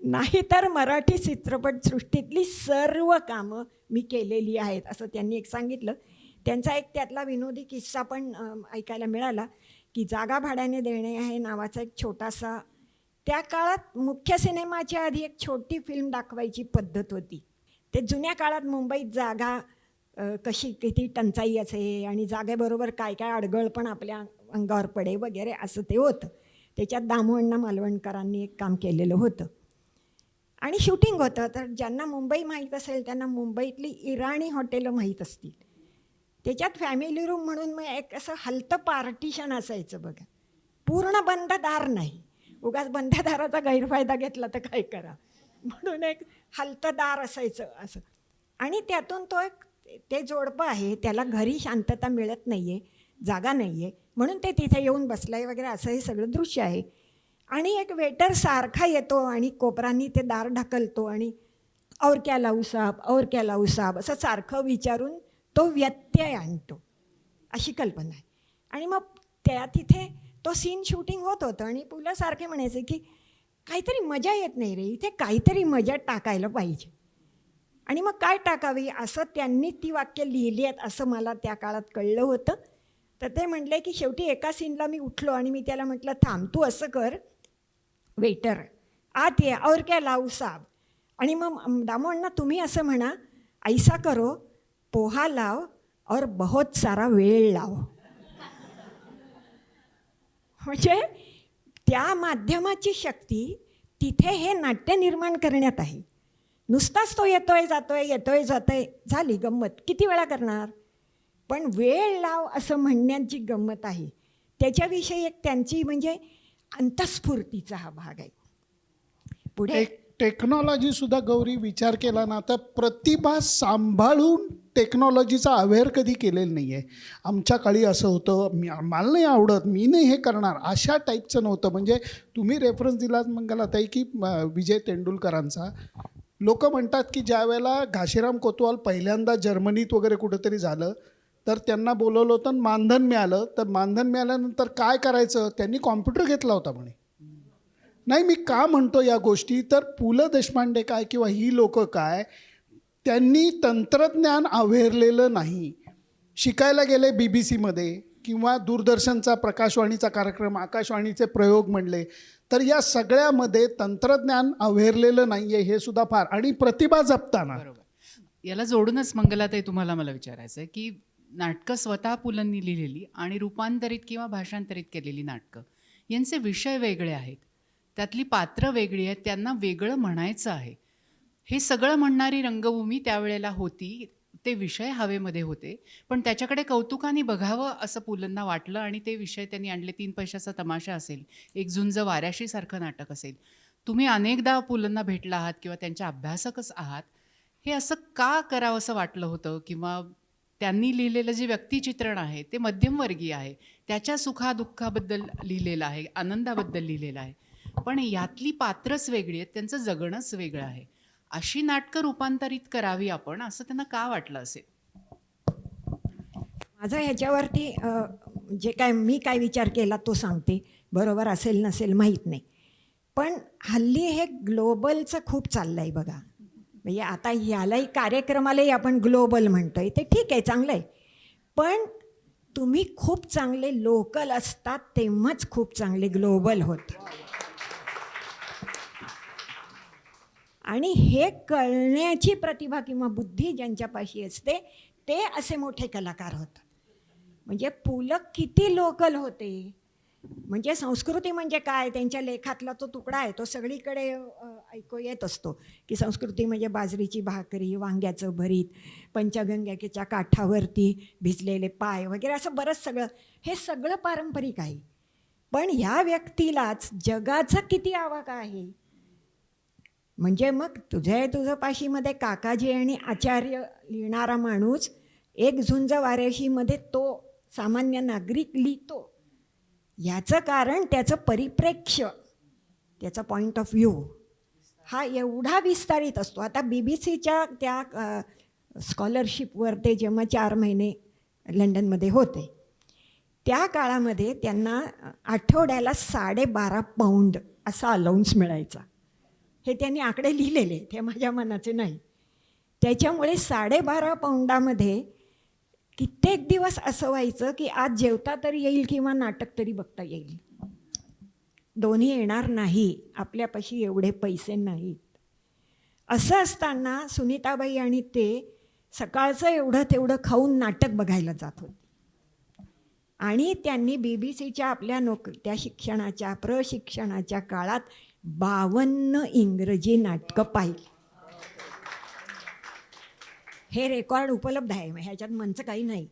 नाहीतर मराठी चित्रपटसृष्टीतली सर्व कामं मी केलेली आहेत असं त्यांनी एक सांगितलं. त्यांचा एक त्यातला विनोदी किस्सा पण ऐकायला मिळाला की जागा भाड्याने देणे आहे नावाचा एक छोटासा, त्या काळात मुख्य सिनेमाच्या आधी एक छोटी फिल्म दाखवायची पद्धत होती. ते जुन्या काळात मुंबईत जागा कशी किती टंचाई असे आणि जागेबरोबर काय काय अडगळ पण आपल्या अंगावर पडे वगैरे असं ते होतं. त्याच्यात दामोअण्णा मालवणकरांनी एक काम केलेलं होतं आणि शूटिंग होतं. तर ज्यांना मुंबई माहीत असेल त्यांना मुंबईतली इराणी हॉटेलं माहीत असतील. त्याच्यात फॅमिली रूम म्हणून मग एक असं हलतं पार्टिशन असायचं बघा, पूर्ण बंद दार नाही, उगाच बंद दाराचा गैरफायदा घेतला तर काय करा, म्हणून एक हलतं दार असायचं असं. आणि त्यातून तो एक ते जोडपं आहे, त्याला घरी शांतता मिळत नाही आहे, जागा नाही आहे, म्हणून ते तिथे येऊन बसलाय वगैरे असं हे सगळं दृश्य आहे. आणि एक वेटर सारखा येतो आणि कोपरांनी ते दार ढकलतो आणि और क्या लावू साब, और क्या लावू साब असं सारखं विचारून तो व्यत्यय आणतो, अशी कल्पना आहे. आणि मग त्या तिथे तो सीन शूटिंग होत होतं आणि पुलं सारखे म्हणायचे की काहीतरी मजा येत नाही रे, इथे काहीतरी मजा टाकायला पाहिजे. आणि मग काय टाकावी असं त्यांनी ती वाक्य लिहिली आहेत असं मला त्या काळात कळलं होतं. तर ते म्हटले की शेवटी एका सीनला मी उठलो आणि मी त्याला म्हटलं थांब, तू असं कर वेटर, आत ये, और क्या लावू साब. आणि मग दामोअण्णा तुम्ही असं म्हणा, ऐसा करो पोहा लाव और बहुत सारा वेळ लाव. म्हणजे त्या माध्यमाची शक्ती तिथे हे नाट्य निर्माण करण्यात आहे. नुसताच तो येतोय जातोय झाली गंमत, किती वेळा करणार. पण वेळ लाव असं म्हणण्याची गंमत आहे. त्याच्याविषयी एक त्यांची म्हणजे अंतःस्फूर्तीचा हा भाग आहे. पुढे टेक्नॉलॉजीसुद्धा गौरी विचार केला ना तर प्रतिभा सांभाळून टेक्नॉलॉजीचा अवेअर कधी केलेलं नाही आहे. आमच्या काळी असं होतं, मला नाही आवडत, मी नाही हे करणार, अशा टाईपचं नव्हतं. म्हणजे तुम्ही रेफरन्स दिलात मंगलाताई की विजय तेंडुलकरांचा. लोक म्हणतात की ज्या वेळेला घाशीराम कोतवाल पहिल्यांदा जर्मनीत वगैरे कुठेतरी झालं तर त्यांना बोलवलं होतं आणि मानधन मिळालं. तर मानधन मिळाल्यानंतर काय करायचं, त्यांनी कॉम्प्युटर घेतला होता म्हणे. नाही, मी का म्हणतो या गोष्टी, तर पु ल देशपांडे काय किंवा ही लोकं काय, त्यांनी तंत्रज्ञान अवेरलेलं नाही. शिकायला गेले BBC-मध्ये किंवा दूरदर्शनचा प्रकाशवाणीचा कार्यक्रम, आकाशवाणीचे प्रयोग म्हणले, तर या सगळ्यामध्ये तंत्रज्ञान अवेरलेलं नाही आहे हे सुद्धा फार. आणि प्रतिभा जपताना बरोबर. याला जोडूनच मंगलाताई तुम्हाला मला विचारायचं आहे की नाटकं स्वतः पुलंनी लिहिलेली आणि रूपांतरित किंवा भाषांतरित केलेली नाटकं यांचे विषय वेगळे आहेत, त्यातली पात्र वेगळी आहेत, त्यांना वेगळं म्हणायचं आहे. हे सगळं म्हणणारी रंगभूमी त्यावेळेला होती, ते विषय हवेमध्ये होते, पण त्याच्याकडे कौतुकाने बघावं असं पुलंना वाटलं आणि ते विषय त्यांनी आणले. 3 पैशाचा तमाशा असेल, एक झुंज वाऱ्याशी सारखं नाटक असेल. तुम्ही अनेकदा पुलंना भेटला आहात किंवा त्यांच्या अभ्यासकच आहात. हे असं का करावं असं वाटलं होतं, किंवा त्यांनी लिहिलेलं जे व्यक्तिचित्रण आहे ते मध्यमवर्गीय आहे, त्याच्या सुखादुःखाबद्दल लिहिलेलं आहे, आनंदाबद्दल लिहिलेलं आहे, पण यातली पात्रच वेगळी आहेत, त्यांचं जगणंच वेगळं आहे. अशी नाटकं रूपांतरित करावी आपण असं त्यांना का वाटलं असेल? माझं ह्याच्यावरती जे काय मी काय विचार केला तो सांगते. बरोबर असेल नसेल माहीत नाही, पण हल्ली हे ग्लोबलचं खूप चाललं आहे बघा. म्हणजे आता ह्यालाही कार्यक्रमालाही आपण ग्लोबल म्हणतो आहे, ते ठीक आहे, चांगलं आहे. पण तुम्ही खूप चांगले लोकल असतात तेव्हाच खूप चांगले ग्लोबल होतात. आणि हे कळण्याची प्रतिभा किंवा बुद्धी ज्यांच्यापाशी असते ते असे मोठे कलाकार होतात. म्हणजे पु ल किती लोकल होते. म्हणजे संस्कृती म्हणजे काय, त्यांच्या लेखातला तो तुकडा आहे तो सगळीकडे ऐकू येत असतो की संस्कृती म्हणजे बाजरीची भाकरी, वांग्याचं भरीत, पंचगंगेच्या काठावरती भिजलेले पाय वगैरे असं बरंच सगळं, हे सगळं पारंपरिक आहे. पण ह्या व्यक्तीलाच जगाचा किती आवाका आहे. म्हणजे मग तुझं पाशीमध्ये काकाजी आणि आचार्य लिहिणारा माणूस एक झुंज वाऱ्याशीमध्ये तो सामान्य नागरिक लिहितो. याचं कारण त्याचं परिप्रेक्ष्य, त्याचा पॉईंट ऑफ व्ह्यू हा एवढा विस्तारित असतो. आता BBC-च्या त्या स्कॉलरशिपवर ते जेव्हा 4 महिने लंडनमध्ये होते त्या काळामध्ये त्यांना आठवड्याला 12.5 पाऊंड असा अलाउन्स मिळायचा. हे त्यांनी आकडे लिहिलेले, ते माझ्या मनाचे नाही. त्याच्यामुळे 12.5 पाऊंडामध्ये कित्येक दिवस असं व्हायचं की आज जेवता तरी येईल किंवा नाटक तरी बघता येईल. दोन्ही येणार नाही, आपल्यापाशी एवढे पैसे नाहीत. असं असताना सुनीताबाई आणि ते सकाळचं एवढं तेवढं खाऊन नाटक बघायला जात होते. आणि त्यांनी BBC आपल्या त्या शिक्षणाच्या प्रशिक्षणाच्या काळात 52 इंग्रजी नाटकं पाहिली. हे रेकॉर्ड उपलब्ध आहे, ह्याच्यात म्हणचं काही नाही.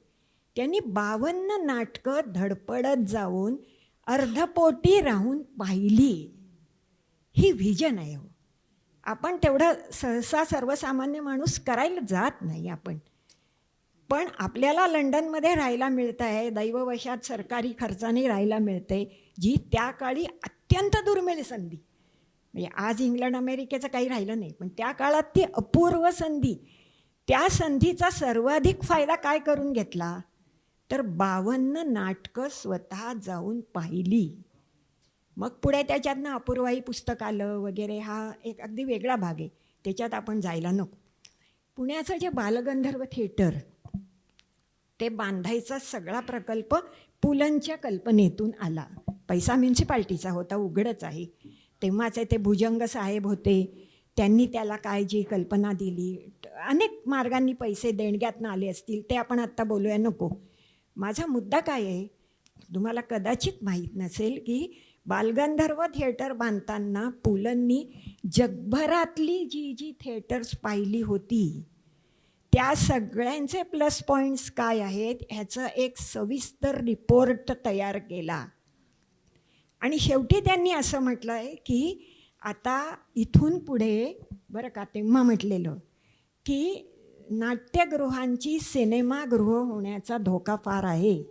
त्यांनी 52 नाटकं धडपडत जाऊन अर्धपोटी राहून पाहिली. ही व्हिजन आहे. हो, आपण तेवढं सहसा सर्वसामान्य माणूस करायला जात नाही आपण. पण आपल्याला लंडनमध्ये राहायला मिळतं आहे, दैववशात सरकारी खर्चाने राहायला मिळते, जी त्या काळी अत्यंत दुर्मिळ संधी. म्हणजे आज इंग्लंड अमेरिकेचं काही राहिलं नाही, पण त्या काळात ती अपूर्व संधी. त्या संधीचा सर्वाधिक फायदा काय करून घेतला तर 52 नाटकं स्वतः जाऊन पाहिली. मग पुढे त्याच्यातनं अपूर्वाई पुस्तक आलं वगैरे, हा एक अगदी वेगळा भाग आहे, त्याच्यात आपण जायला नको. पुण्याचं जे बालगंधर्व थिएटर ते बांधायचा सगळा प्रकल्प पुलंच्या कल्पनेतून आला. पैसा म्युन्सिपाल्टीचा होता, उघडच आहे. तेव्हाचे ते भुजंग साहेब होते, त्यांनी त्याला काय जी कल्पना दिली, अनेक मार्गांनी पैसे देणग्यातनं आले असतील, ते आपण आत्ता बोलूया नको. माझा मुद्दा काय आहे, तुम्हाला कदाचित माहीत नसेल की बालगंधर्व थिएटर बांधताना पुलंनी जगभरातली जी जी थिएटर्स पाहिली होती त्या सगळ्यांचे प्लस पॉईंट्स काय आहेत ह्याचं एक सविस्तर रिपोर्ट तयार केला. आणि शेवटी त्यांनी असं म्हटलं आहे की आता इथून पुढे, बरं का, तेव्हा म्हटलेलं की नाट्यगृहांची सिनेमागृह होण्याचा धोका फार आहे.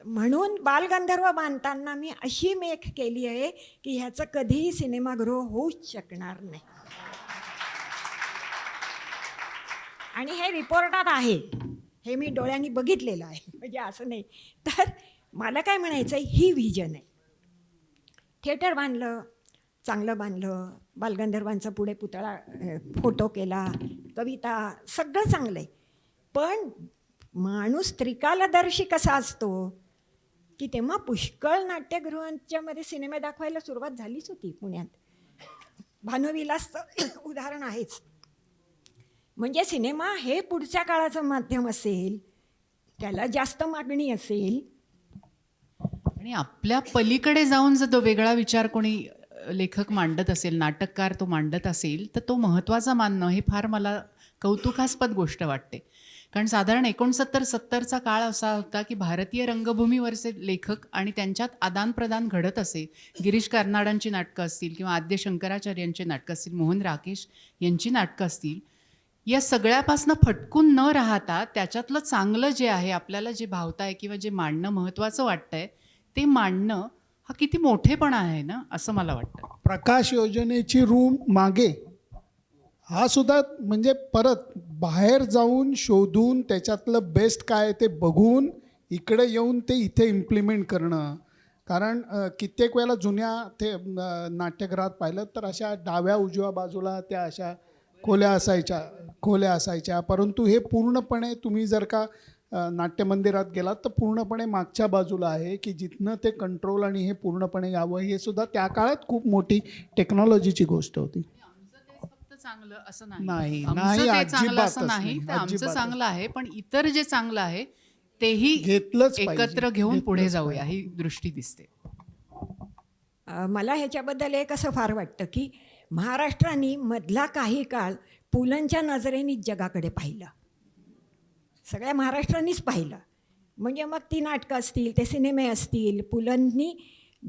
म्हणून बालगंधर्व बांधताना मी अशी मेख केली आहे की ह्याचं कधीही सिनेमागृह होऊच शकणार नाही. आणि हे रिपोर्टात आहे, हे मी डोळ्यांनी बघितलेलं आहे, म्हणजे असं नाही. तर मला काय म्हणायचं आहे, ही व्हिजन आहे. थिएटर बांधलं, चांगलं बांधलं, बालगंधर्वांचा पुढे पुतळा फोटो केला, कविता, सगळं चांगलं आहे. पण माणूस त्रिकालदर्शी कसा असतो की तेव्हा पुष्कळ नाट्यगृहांच्यामध्ये सिनेमे दाखवायला सुरुवात झालीच होती पुण्यात. भानुविलासचं उदाहरण आहेच. म्हणजे सिनेमा हे पुढच्या काळाचं माध्यम असेल, त्याला जास्त मागणी असेल. आणि आपल्या पलीकडे जाऊन जर तो वेगळा विचार कोणी लेखक मांडत असेल, नाटककार तो मांडत असेल, तर तो महत्त्वाचा मानणं हे फार मला कौतुकास्पद गोष्ट वाटते. कारण साधारण 69-70चा काळ असा होता की भारतीय रंगभूमीवरचे लेखक आणि त्यांच्यात आदानप्रदान घडत असे. गिरीश कार्नाडांची नाटकं असतील किंवा आद्य शंकराचार्यांची नाटकं असतील, मोहन राकेश यांची नाटकं असतील, या सगळ्यापासनं फटकून न राहता त्याच्यातलं चांगलं जे आहे, आपल्याला जे भावतं आहे किंवा जे मांडणं महत्त्वाचं वाटतं आहे ते मांडणं हा किती मोठेपणा आहे ना, असं मला वाटतं. प्रकाश योजनेची रूम मागे हा सुद्धा म्हणजे परत बाहेर जाऊन शोधून त्याच्यातलं बेस्ट काय ते बघून इकडे येऊन ते इथे इम्प्लिमेंट करणं. कारण कित्येक वेळेला जुन्या ते नाट्यगृहात पाहिलं तर अशा डाव्या उजव्या बाजूला त्या अशा खोल्या असायच्या. परंतु हे पूर्णपणे तुम्ही जर का नाट्यमंदिरात गेलात तर पूर्णपणे मागच्या बाजूला आहे की जिथनं ते कंट्रोल आणि हे पूर्णपणे यावं. हे सुद्धा त्या काळात खूप मोठी टेक्नॉलॉजीची गोष्ट होती. चांगलं असं नाही, नाही, नाही, आमचं ते चांगलं अजिबातच असं नाही, नाही, ते आमचं अजिबातच. चांगलं आहे, पण इतर जे चांगलं आहे तेही घेतलंच पाहिजे, एकत्र घेऊन घेतलंच पुढे जाऊया पाहिजे. ही दृष्टी दिसते. मला ह्याच्याबद्दल एक असं फार वाटतं की महाराष्ट्राने मधला काही काळ पुलंच्या नजरेनेच जगाकडे पाहिलं. सगळ्या महाराष्ट्रानेच पाहिलं. म्हणजे मग ती नाटकं असतील, ते सिनेमे असतील, पुलंनी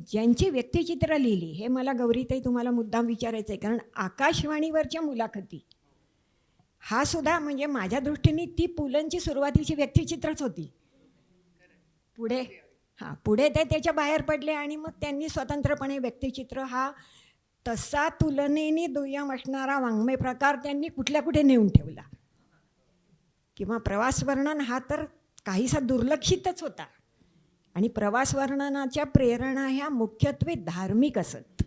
ज्यांची व्यक्तिचित्र लिहिली, हे मला गौरीताई तुम्हाला मुद्दाम विचारायचं आहे. कारण आकाशवाणीवरच्या मुलाखती हा सुद्धा म्हणजे माझ्या दृष्टीने ती पुलंची सुरुवातीची व्यक्तिचित्रच होती. पुढे ते त्याच्या बाहेर पडले आणि मग त्यांनी स्वतंत्रपणे व्यक्तिचित्र हा तसा तुलनेने दुय्यम असणारा वाङ्मय प्रकार त्यांनी कुठल्या कुठे नेऊन ठेवला. किंवा प्रवास वर्णन हा तर काहीसा दुर्लक्षितच होता. आणि प्रवास वर्णनाच्या प्रेरणा ह्या मुख्यत्वे धार्मिक असत.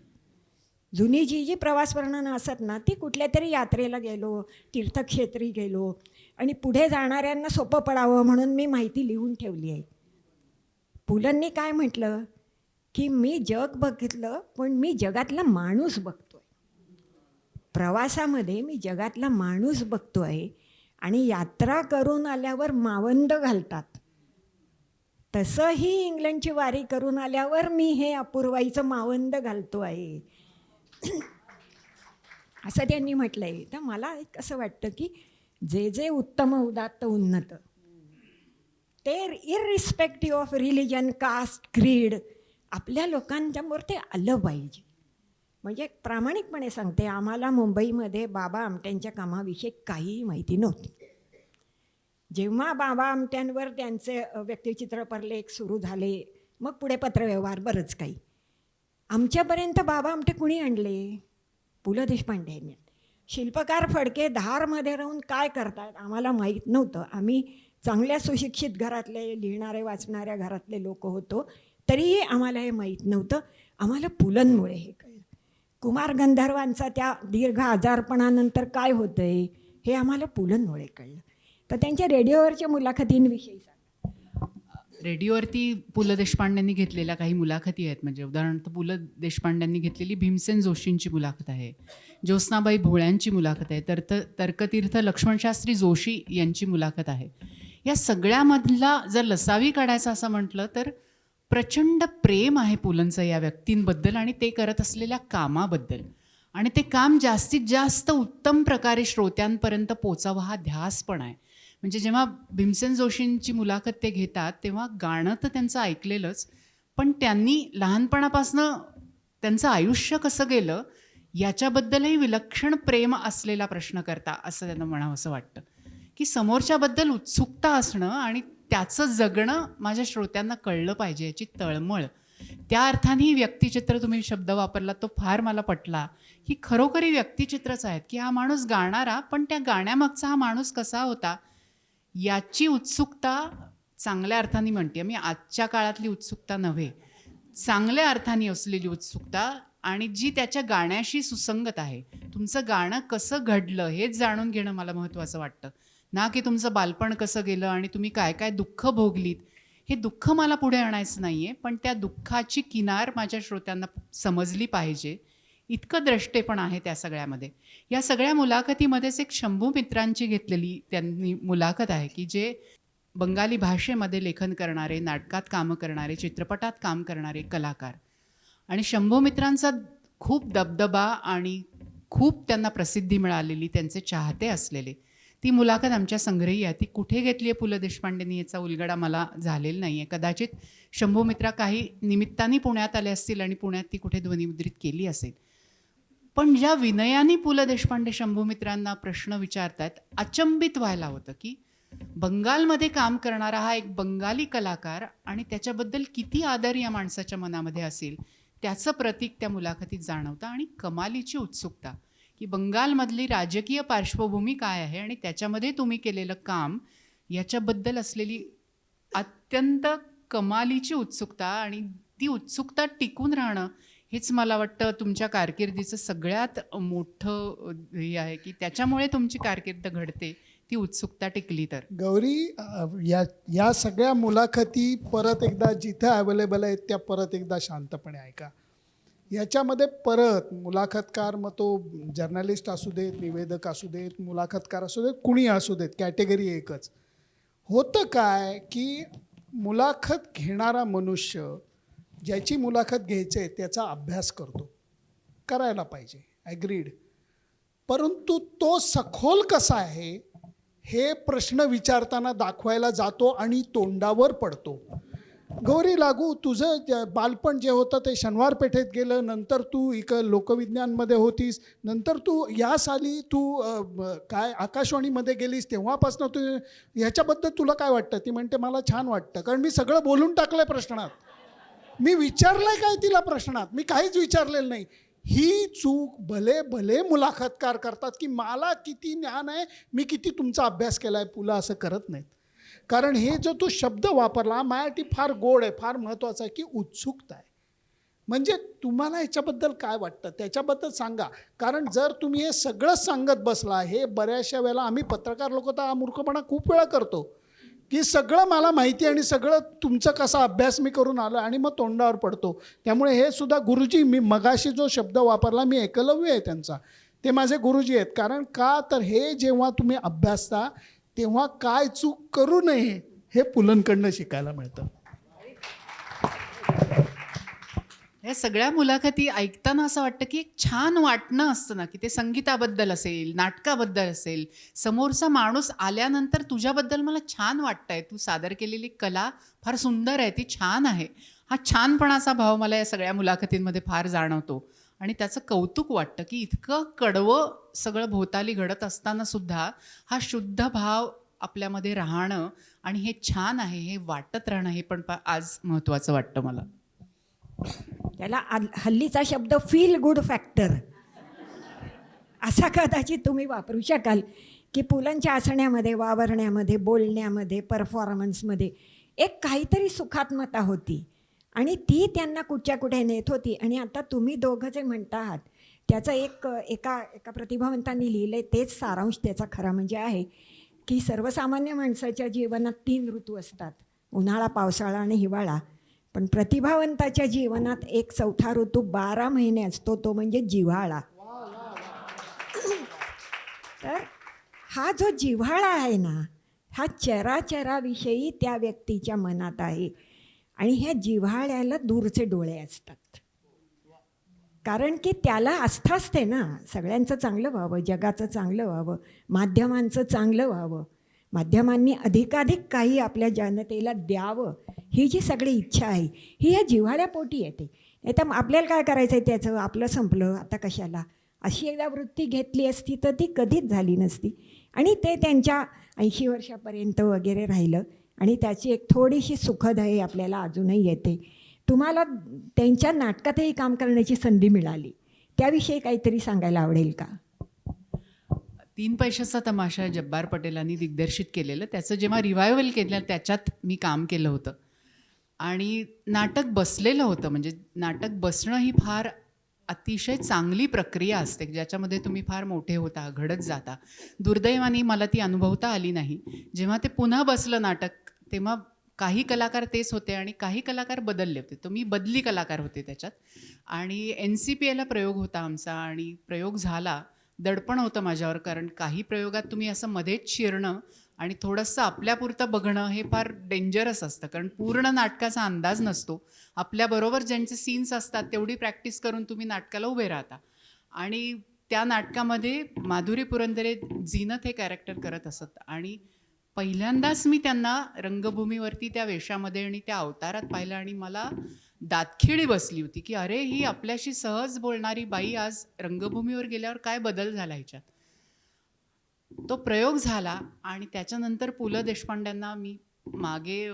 जुनी जी प्रवास वर्णनं असत ना, ती कुठल्या तरी यात्रेला गेलो, तीर्थक्षेत्री गेलो आणि पुढे जाणाऱ्यांना सोपं पडावं म्हणून मी माहिती लिहून ठेवली आहे. पुलंनी काय म्हटलं की मी जग बघितलं पण मी जगातला माणूस बघतोय. प्रवासामध्ये मी जगातला माणूस बघतोय. आणि यात्रा करून आल्यावर मावंद घालतात तसं ही इंग्लंडची वारी करून आल्यावर मी हे अपूर्वाईचं मावंद घालतो आहे असं त्यांनी म्हटलं आहे. तर मला एक असं वाटतं की जे जे उत्तम उदात्त उन्नत ते इररिस्पेक्टिव्ह ऑफ रिलिजन, कास्ट, क्रीड आपल्या लोकांच्यावर ते आलं पाहिजे. म्हणजे प्रामाणिकपणे सांगते, आम्हाला मुंबईमध्ये बाबा आमट्यांच्या कामाविषयी काहीही माहिती नव्हती. जेव्हा बाबा आमट्यांवर त्यांचे व्यक्तिचित्र परलेख सुरू झाले, मग पुढे पत्रव्यवहार बरंच काही, आमच्यापर्यंत बाबा आमटे कुणी आणले? पु ल देशपांडे यांनी. शिल्पकार फडके धारमध्ये राहून काय करतात आम्हाला माहीत नव्हतं. आम्ही चांगल्या सुशिक्षित घरातले, लिहिणारे वाचणाऱ्या घरातले लोक होतो, तरीही आम्हाला हे माहीत नव्हतं. आम्हाला पुलंमुळे हे कळलं. कुमार गंधर्वांचा त्या दीर्घ आजारपणानंतर काय होतं आहे हे आम्हाला पुलंमुळे कळलं. तर त्यांच्या रेडिओवरच्या मुलाखतींविषयी सांगा. रेडिओवरती पु ल देशपांड्यांनी घेतलेल्या काही मुलाखती आहेत. म्हणजे उदाहरणार्थ पु ल देशपांड्यांनी घेतलेली भीमसेन जोशींची मुलाखत आहे, ज्योत्स्नाबाई भोळ्यांची मुलाखत आहे, तर्कतीर्थ लक्ष्मणशास्त्री जोशी यांची मुलाखत आहे. या सगळ्यामधला जर लसावी काढायचा असं म्हटलं तर प्रचंड प्रेम आहे पुलंचं या व्यक्तींबद्दल आणि ते करत असलेल्या कामाबद्दल. आणि ते काम जास्तीत जास्त उत्तम प्रकारे श्रोत्यांपर्यंत पोचावं हा ध्यास पण आहे. म्हणजे जेव्हा भीमसेन जोशींची मुलाखत ते घेतात तेव्हा गाणं तर त्यांचं ऐकलेलंच, पण त्यांनी लहानपणापासनं त्यांचं आयुष्य कसं गेलं याच्याबद्दलही विलक्षण प्रेम असलेला प्रश्नकर्ता असं त्यांना म्हणावं असं वाटतं. की समोरच्याबद्दल उत्सुकता असणं आणि त्याचं जगणं माझ्या श्रोत्यांना कळलं पाहिजे याची तळमळ. त्या अर्थाने ही व्यक्तिचित्र तुम्ही शब्द वापरला तो फार मला पटला, की खरोखरी व्यक्तिचित्रच आहेत. की हा माणूस गाणारा, पण त्या गाण्यामागचा हा माणूस कसा होता याची उत्सुकता, चांगल्या अर्थाने म्हणते मी, आजच्या काळातली उत्सुकता नव्हे, चांगल्या अर्थाने असलेली उत्सुकता आणि जी त्याच्या गाण्याशी सुसंगत आहे. तुमचं गाणं कसं घडलं हेच जाणून घेणं मला महत्त्वाचं वाटतं, ना की तुमचं बालपण कसं गेलं आणि तुम्ही काय काय दुःख भोगलीत. हे दुःख मला पुढे आणायचं नाही आहे, पण त्या दुःखाची किनार माझ्या श्रोत्यांना समजली पाहिजे इतकं द्रष्टेपण आहे त्या सगळ्यामध्ये. या सगळ्या मुलाखतीमध्येच एक शंभू मित्रांची घेतलेली त्यांनी मुलाखत आहे की जे बंगाली भाषेमध्ये लेखन करणारे, नाटकात कामं करणारे, चित्रपटात काम करणारे कलाकार. आणि शंभू मित्रांचा खूप दबदबा आणि खूप त्यांना प्रसिद्धी मिळालेली, त्यांचे चाहते असलेले, ती मुलाखत आमच्या संग्रही आहे. ती कुठे घेतली आहे पु ल देशपांडेंनी याचा उलगडा मला झालेला नाही आहे. कदाचित शंभू मित्रा काही निमित्ताने पुण्यात आले असतील आणि पुण्यात ती कुठे ध्वनिमुद्रित केली असेल. पण ज्या विनयाने पु ल देशपांडे शंभू मित्रांना प्रश्न विचारतात, अचंबित व्हायला होतं की बंगालमध्ये काम करणारा हा एक बंगाली कलाकार आणि त्याच्याबद्दल किती आदर या माणसाच्या मनामध्ये असेल त्याचं प्रतीक त्या मुलाखतीत जाणवतं. आणि कमालीची उत्सुकता की बंगालमधली राजकीय पार्श्वभूमी काय आहे आणि त्याच्यामध्ये तुम्ही केलेलं काम याच्याबद्दल असलेली अत्यंत कमालीची उत्सुकता, आणि ती उत्सुकता टिकून राहणं हेच मला वाटतं तुमच्या कारकिर्दीचं सगळ्यात मोठं हे आहे की त्याच्यामुळे तुमची कारकीर्द घडते, ती उत्सुकता टिकली तर. गौरी, या सगळ्या मुलाखती परत एकदा जिथं अवेलेबल आहेत त्या परत एकदा शांतपणे ऐका. याच्यामध्ये परत मुलाखतकार, मग तो जर्नलिस्ट असू देत, निवेदक असू देत, मुलाखतकार असू देत, कुणी असू देत, कॅटेगरी एकच. होतं काय की मुलाखत घेणारा मनुष्य ज्याची मुलाखत घ्यायची आहे त्याचा अभ्यास करतो, करायला पाहिजे, ॲग्रीड. परंतु तो सखोल कसा आहे हे प्रश्न विचारताना दाखवायला जातो आणि तोंडावर पडतो. गौरी लागू, तुझं बालपण जे होतं ते शनिवार पेठेत गेलं, नंतर तू लोकविज्ञानमध्ये होतीस, नंतर तू या साली तू काय आकाशवाणीमध्ये गेलीस, तेव्हापासून तू ह्याच्याबद्दल तुला काय वाटतं? ती म्हणते मला छान वाटतं, कारण मी सगळं बोलून टाकलं प्रश्नात. मी विचारलंय काय तिला प्रश्नात? मी काहीच विचारलेलं नाही. ही चूक भले भले मुलाखतकार करतात की मला किती ज्ञान आहे, मी किती तुमचा अभ्यास केला आहे. पुला असं करत नाहीत. कारण हे जो तू शब्द वापरला माझ्यासाठी फार गोड आहे, फार महत्त्वाचा आहे की उत्सुकता आहे. म्हणजे तुम्हाला ह्याच्याबद्दल काय वाटतं त्याच्याबद्दल सांगा. कारण जर तुम्ही हे सगळंच सांगत बसला, हे बऱ्याचशा वेळेला आम्ही पत्रकार लोक तर हा मूर्खपणा खूप वेळा करतो की सगळं मला माहिती आणि सगळं तुमचं कसा अभ्यास मी करून आलो आणि मग तोंडावर पडतो. त्यामुळे हे सुद्धा गुरुजी, मी मगाशी जो शब्द वापरला मी एकलव्य आहे त्यांचा, ते माझे गुरुजी आहेत. कारण का तर हे जेव्हा तुम्ही अभ्यासता तेव्हा काय चूक करू नये हे पुलंकडनं शिकायला मिळतं. या सगळ्या मुलाखती ऐकताना असं वाटतं की एक छान वाटणं असतं ना, की ते संगीताबद्दल असेल, नाटकाबद्दल असेल, समोरचा माणूस आल्यानंतर तुझ्याबद्दल मला छान वाटतंय, तू सादर केलेली कला फार सुंदर आहे, ती छान आहे. हा छानपणाचा भाव मला या सगळ्या मुलाखतींमध्ये फार जाणवतो आणि त्याचं कौतुक वाटतं, की इतकं कडवं सगळं भोवताली घडत असताना सुद्धा हा शुद्ध भाव आपल्यामध्ये राहणं आणि हे छान आहे, हे वाटत राहणं, हे पण आज महत्त्वाचं वाटतं मला. त्याला हल्लीचा शब्द फील गुड फॅक्टर असा कदाचित तुम्ही वापरू शकाल, की पुलंच्या हसण्यामध्ये, वावरण्यामध्ये, बोलण्यामध्ये, परफॉर्मन्समध्ये एक काहीतरी सुखात्मता होती आणि ती त्यांना कुठच्या कुठे नेत होती. आणि आता तुम्ही दोघं जे म्हणता आहात त्याचं एका एका प्रतिभावंतांनी लिहिलं आहे, तेच सारांश त्याचा खरा म्हणजे आहे, की सर्वसामान्य माणसाच्या जीवनात 3 ऋतू असतात, उन्हाळा, पावसाळा आणि हिवाळा. पण प्रतिभावंताच्या जीवनात एक चौथा ऋतू 12 महिने असतो, तो म्हणजे जिव्हाळा. तर हा जो जिव्हाळा आहे ना, हा चराचराविषयी त्या व्यक्तीच्या मनात आहे आणि ह्या जिव्हाळ्याला दूरचे डोळे असतात. कारण की त्याला आस्था असते ना, सगळ्यांचं चांगलं व्हावं, जगाचं चांगलं व्हावं, माध्यमांचं चांगलं व्हावं, माध्यमांनी अधिकाधिक काही आपल्या जनतेला द्यावं, ही जी सगळी इच्छा आहे ही या जिव्हाळ्यापोटी येते. नाही तर आपल्याला काय करायचं आहे, त्याचं आपलं संपलं आता कशाला, अशी एकदा वृत्ती घेतली असती तर ती कधीच झाली नसती. आणि ते त्यांच्या 80 वर्षापर्यंत वगैरे राहिलं आणि त्याची एक थोडीशी सुखद आहे आपल्याला अजूनही येते. तुम्हाला त्यांच्या नाटकातही काम करण्याची संधी मिळाली, त्याविषयी काहीतरी सांगायला आवडेल का? 3 पैशाचा तमाशा जब्बार पटेलांनी दिग्दर्शित केलेलं, त्याचं जेव्हा रिवायवल केलं त्याच्यात मी काम केलं होतं आणि नाटक बसलेलं होतं. म्हणजे नाटक बसणं ही फार अतिशय चांगली प्रक्रिया असते, ज्याच्यामध्ये तुम्ही फार मोठे होता, घडत जाता. दुर्दैवाने मला ती अनुभवता आली नाही. जेव्हा ते पुन्हा बसलं नाटक, तेव्हा काही कलाकार तेच होते आणि काही कलाकार बदलले होते. तर मी बदली कलाकार होते त्याच्यात आणि NCPAला प्रयोग होता आमचा आणि प्रयोग झाला. दडपण होतं माझ्यावर, कारण काही प्रयोगात तुम्ही असं मध्येच शिरणं आणि थोडंसं आपल्यापुरतं बघणं हे फार डेंजरस असतं, कारण पूर्ण नाटकाचा अंदाज नसतो. आपल्याबरोबर ज्यांचे सीन्स असतात तेवढी प्रॅक्टिस करून तुम्ही नाटकाला उभे राहता. आणि त्या नाटकामध्ये माधुरी पुरंदरे झीनत हे कॅरेक्टर करत असत आणि पहिल्यांदाच मी त्यांना रंगभूमीवरती त्या वेशामध्ये आणि त्या अवतारात पाहिलं आणि मला दातखिळी बसली होती, की अरे, ही आपल्याशी सहज बोलणारी बाई आज रंगभूमीवर गेल्यावर काय बदल झाला ह्याच्यात. तो प्रयोग झाला आणि त्याच्यानंतर पु ल देशपांड्यांना मी मागे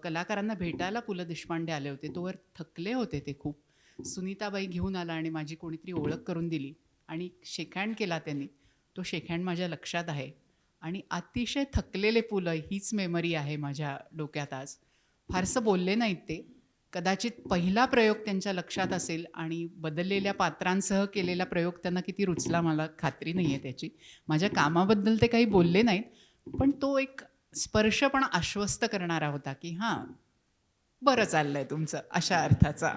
कलाकारांना भेटायला पु ल देशपांडे आले होते. तोवर थकले होते ते खूप. सुनीताबाई घेऊन आला आणि माझी कोणीतरी ओळख करून दिली आणि शेकहँड केला त्यांनी. तो शेकहँड माझ्या लक्षात आहे आणि अतिशय थकलेले पु ल हीच मेमरी आहे माझ्या डोक्यात आज. फारसं बोलले नाहीत ते. कदाचित पहिला प्रयोग त्यांच्या लक्षात असेल आणि बदललेल्या पात्रांसह केलेला प्रयोग त्यांना किती रुचला मला खात्री नाही आहे त्याची. माझ्या कामाबद्दल ते काही बोलले नाहीत, पण तो एक स्पर्श पण आश्वस्त करणारा होता, की हां, बरं चाललंय तुमचं, अशा अर्थाचा.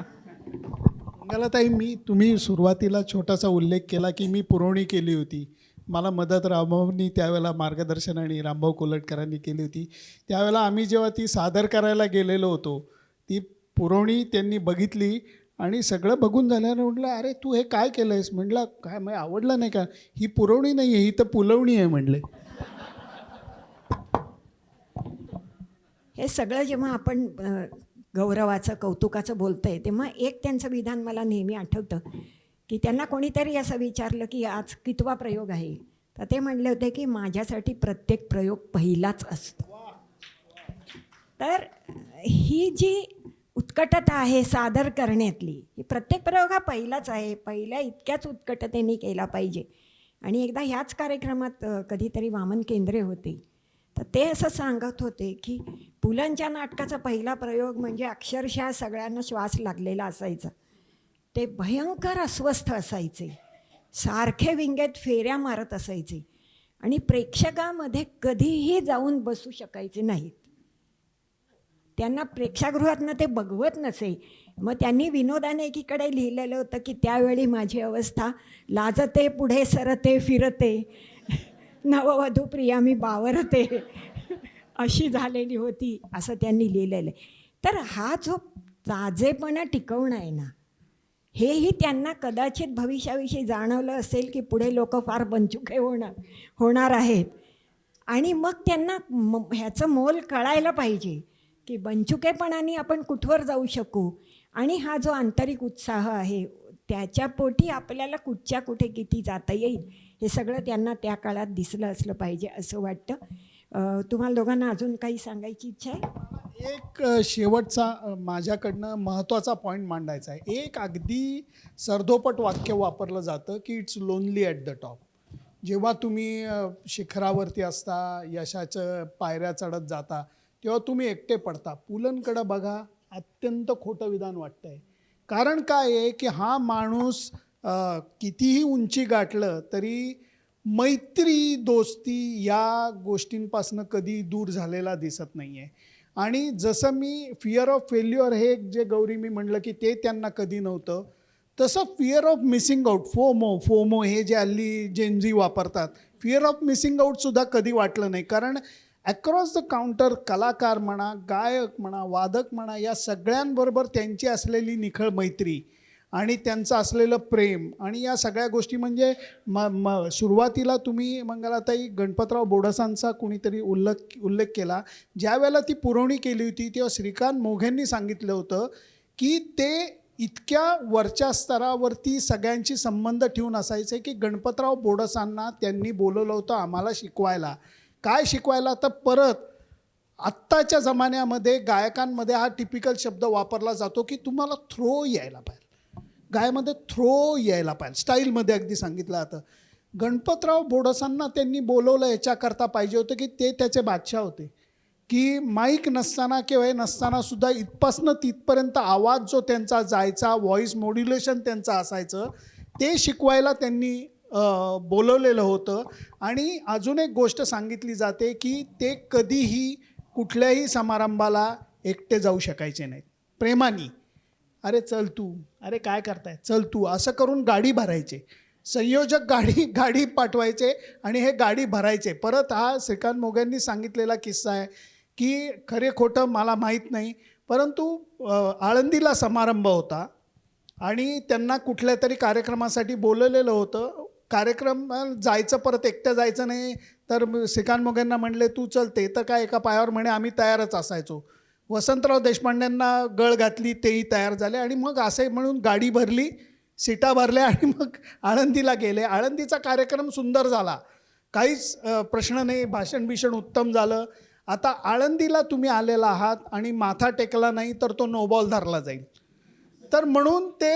मंगलाताई, तुम्ही सुरुवातीला छोटासा उल्लेख केला की मी पुरवणी केली होती. मला मदत रामभाऊंनी त्यावेळेला मार्गदर्शन आणि रामभाऊ कोलटकरांनी केली होती. त्यावेळेला आम्ही जेव्हा ती सादर करायला गेलेलो होतो, ती पुरवणी त्यांनी बघितली आणि सगळं बघून झाल्यानं म्हटलं, अरे तू हे काय केलं आहेस? म्हटलं, काय मग आवडलं नाही का? ही पुरवणी नाही आहे, ही तर पुलवणी आहे म्हणले. हे सगळं जेव्हा आपण गौरवाचं, कौतुकाचं बोलतो आहे, तेव्हा एक त्यांचं विधान मला नेहमी आठवतं, की त्यांना कोणीतरी असं विचारलं की आज कितवा प्रयोग आहे, तर ते म्हणले होते की माझ्यासाठी प्रत्येक प्रयोग पहिलाच असतो. तर ही जी उत्कटता आहे सादर करण्यातली, ही प्रत्येक प्रयोग हा पहिलाच आहे, पहिल्या इतक्याच उत्कटतेने केला पाहिजे. आणि एकदा ह्याच कार्यक्रमात कधीतरी वामन केंद्रे होते, तर ते असं सांगत होते की पुलंच्या नाटकाचा पहिला प्रयोग म्हणजे अक्षरशः सगळ्यांना श्वास लागलेला असायचा. ते भयंकर अस्वस्थ असायचे, सारखे विंगेत फेऱ्या मारत असायचे आणि प्रेक्षकामध्ये कधीही जाऊन बसू शकायचे नाहीत. त्यांना प्रेक्षागृहातनं ते बघवत नसे. मग त्यांनी विनोदाने एकीकडे लिहिलेलं होतं की त्यावेळी माझी अवस्था लाजते, पुढे सरते फिरते, नववधू प्रिया मी बावरते, अशी झालेली होती, असं त्यांनी लिहिलेलं आहे. तर हा जो ताजेपणा टिकवणं आहे ना, हेही त्यांना कदाचित भविष्याविषयी जाणवलं असेल की पुढे लोक फार बंचुके होणार आहेत. आणि मग त्यांना ह्याचं मोल कळायला पाहिजे की बंचुकेपणाने आपण कुठवर जाऊ शकू. आणि हा जो आंतरिक उत्साह आहे त्याच्या पोटी आपल्याला कुठच्या कुठे किती जाता येईल हे सगळं त्यांना त्या काळात दिसलं असलं पाहिजे असं वाटतं. तुम्हाला दोघांना अजून काही सांगायची इच्छा आहे? एक शेवटचा माझ्याकडनं महत्त्वाचा पॉईंट मांडायचा आहे. एक अगदी सरधोपट वाक्य वापरलं जातं की it's lonely at the top. जेव्हा तुम्ही शिखरावरती असता, यशाच्या पायऱ्या चढत जाता, तेव्हा तुम्ही एकटे पडता. पुलंकडं बघा, अत्यंत खोटं विधान वाटतं आहे. कारण काय आहे की हा माणूस कितीही उंची गाठलं तरी मैत्री, दोस्ती या गोष्टींपासून कधी दूर झालेला दिसत नाही आहे. आणि जसं मी फिअर ऑफ फेल्युअर हे जे गौरी मी म्हटलं की ते त्यांना कधी नव्हतं, तसं fear of missing out, FOMO हे जे हल्ली जेनझी वापरतात, फिअर ऑफ मिसिंग आऊटसुद्धा कधी वाटलं नाही. कारण ॲक्रॉस द काउंटर कलाकार म्हणा, गायक म्हणा, वादक म्हणा, या सगळ्यांबरोबर त्यांची असलेली निखळ मैत्री आणि त्यांचं असलेलं प्रेम आणि या सगळ्या गोष्टी म्हणजे सुरुवातीला तुम्ही मंगलाताई गणपतराव बोडसांचा कुणीतरी उल्लेख केला. ज्या वेळेला ती पुरवणी केली होती तेव्हा श्रीकांत मोघेंनी सांगितलं होतं की ते इतक्या वरच्या स्तरावरती सगळ्यांशी संबंध ठेवून असायचे की गणपतराव बोडसांना त्यांनी बोलवलं होतं आम्हाला शिकवायला. काय शिकवायला? तर परत आत्ताच्या जमान्यामध्ये गायकांमध्ये हा टिपिकल शब्द वापरला जातो की तुम्हाला थ्रो यायला पाहिजे, गायमध्ये थ्रो यायला पाहिजे, स्टाईलमध्ये अगदी सांगितलं जातं. गणपतराव बोडसांना त्यांनी बोलवलं याच्याकरता पाहिजे होतं की ते त्याचे बादशाह होते की माईक नसताना किंवा हे नसतानासुद्धा इथपासनं तिथपर्यंत आवाज जो त्यांचा जायचा, व्हॉईस मॉड्युलेशन त्यांचं असायचं, ते शिकवायला त्यांनी बोलवलेलं होतं. आणि अजून एक गोष्ट सांगितली जाते की ते कधीही कुठल्याही समारंभाला एकटे जाऊ शकायचे नाहीत. प्रेमाने, अरे चल तू, अरे काय करताय, चल तू, असं करून गाडी भरायचे. संयोजक गाडी पाठवायचे आणि हे गाडी भरायचे. परत हा श्रीकांत मोघेंनी सांगितलेला किस्सा आहे की खरे खोटं मला माहीत नाही, परंतु आळंदीला समारंभ होता आणि त्यांना कुठल्या तरी कार्यक्रमासाठी बोलवलेलं होतं. कार्यक्रम जायचं, परत एकटं जायचं नाही. तर श्रीकांत मोघेंना म्हणले तू चल, ते तर काय एका पायावर म्हणे आम्ही तयारच असायचो. वसंतराव देशपांड्यांना गळ घातली, तेही तयार झाले आणि मग असे म्हणून गाडी भरली, सीटा भरल्या आणि मग आळंदीला गेले. आळंदीचा कार्यक्रम सुंदर झाला, काहीच प्रश्न नाही, भाषण उत्तम झालं. आता आळंदीला तुम्ही आलेला आहात आणि माथा टेकला नाही तर तो नोबॉल धरला जाईल. तर म्हणून ते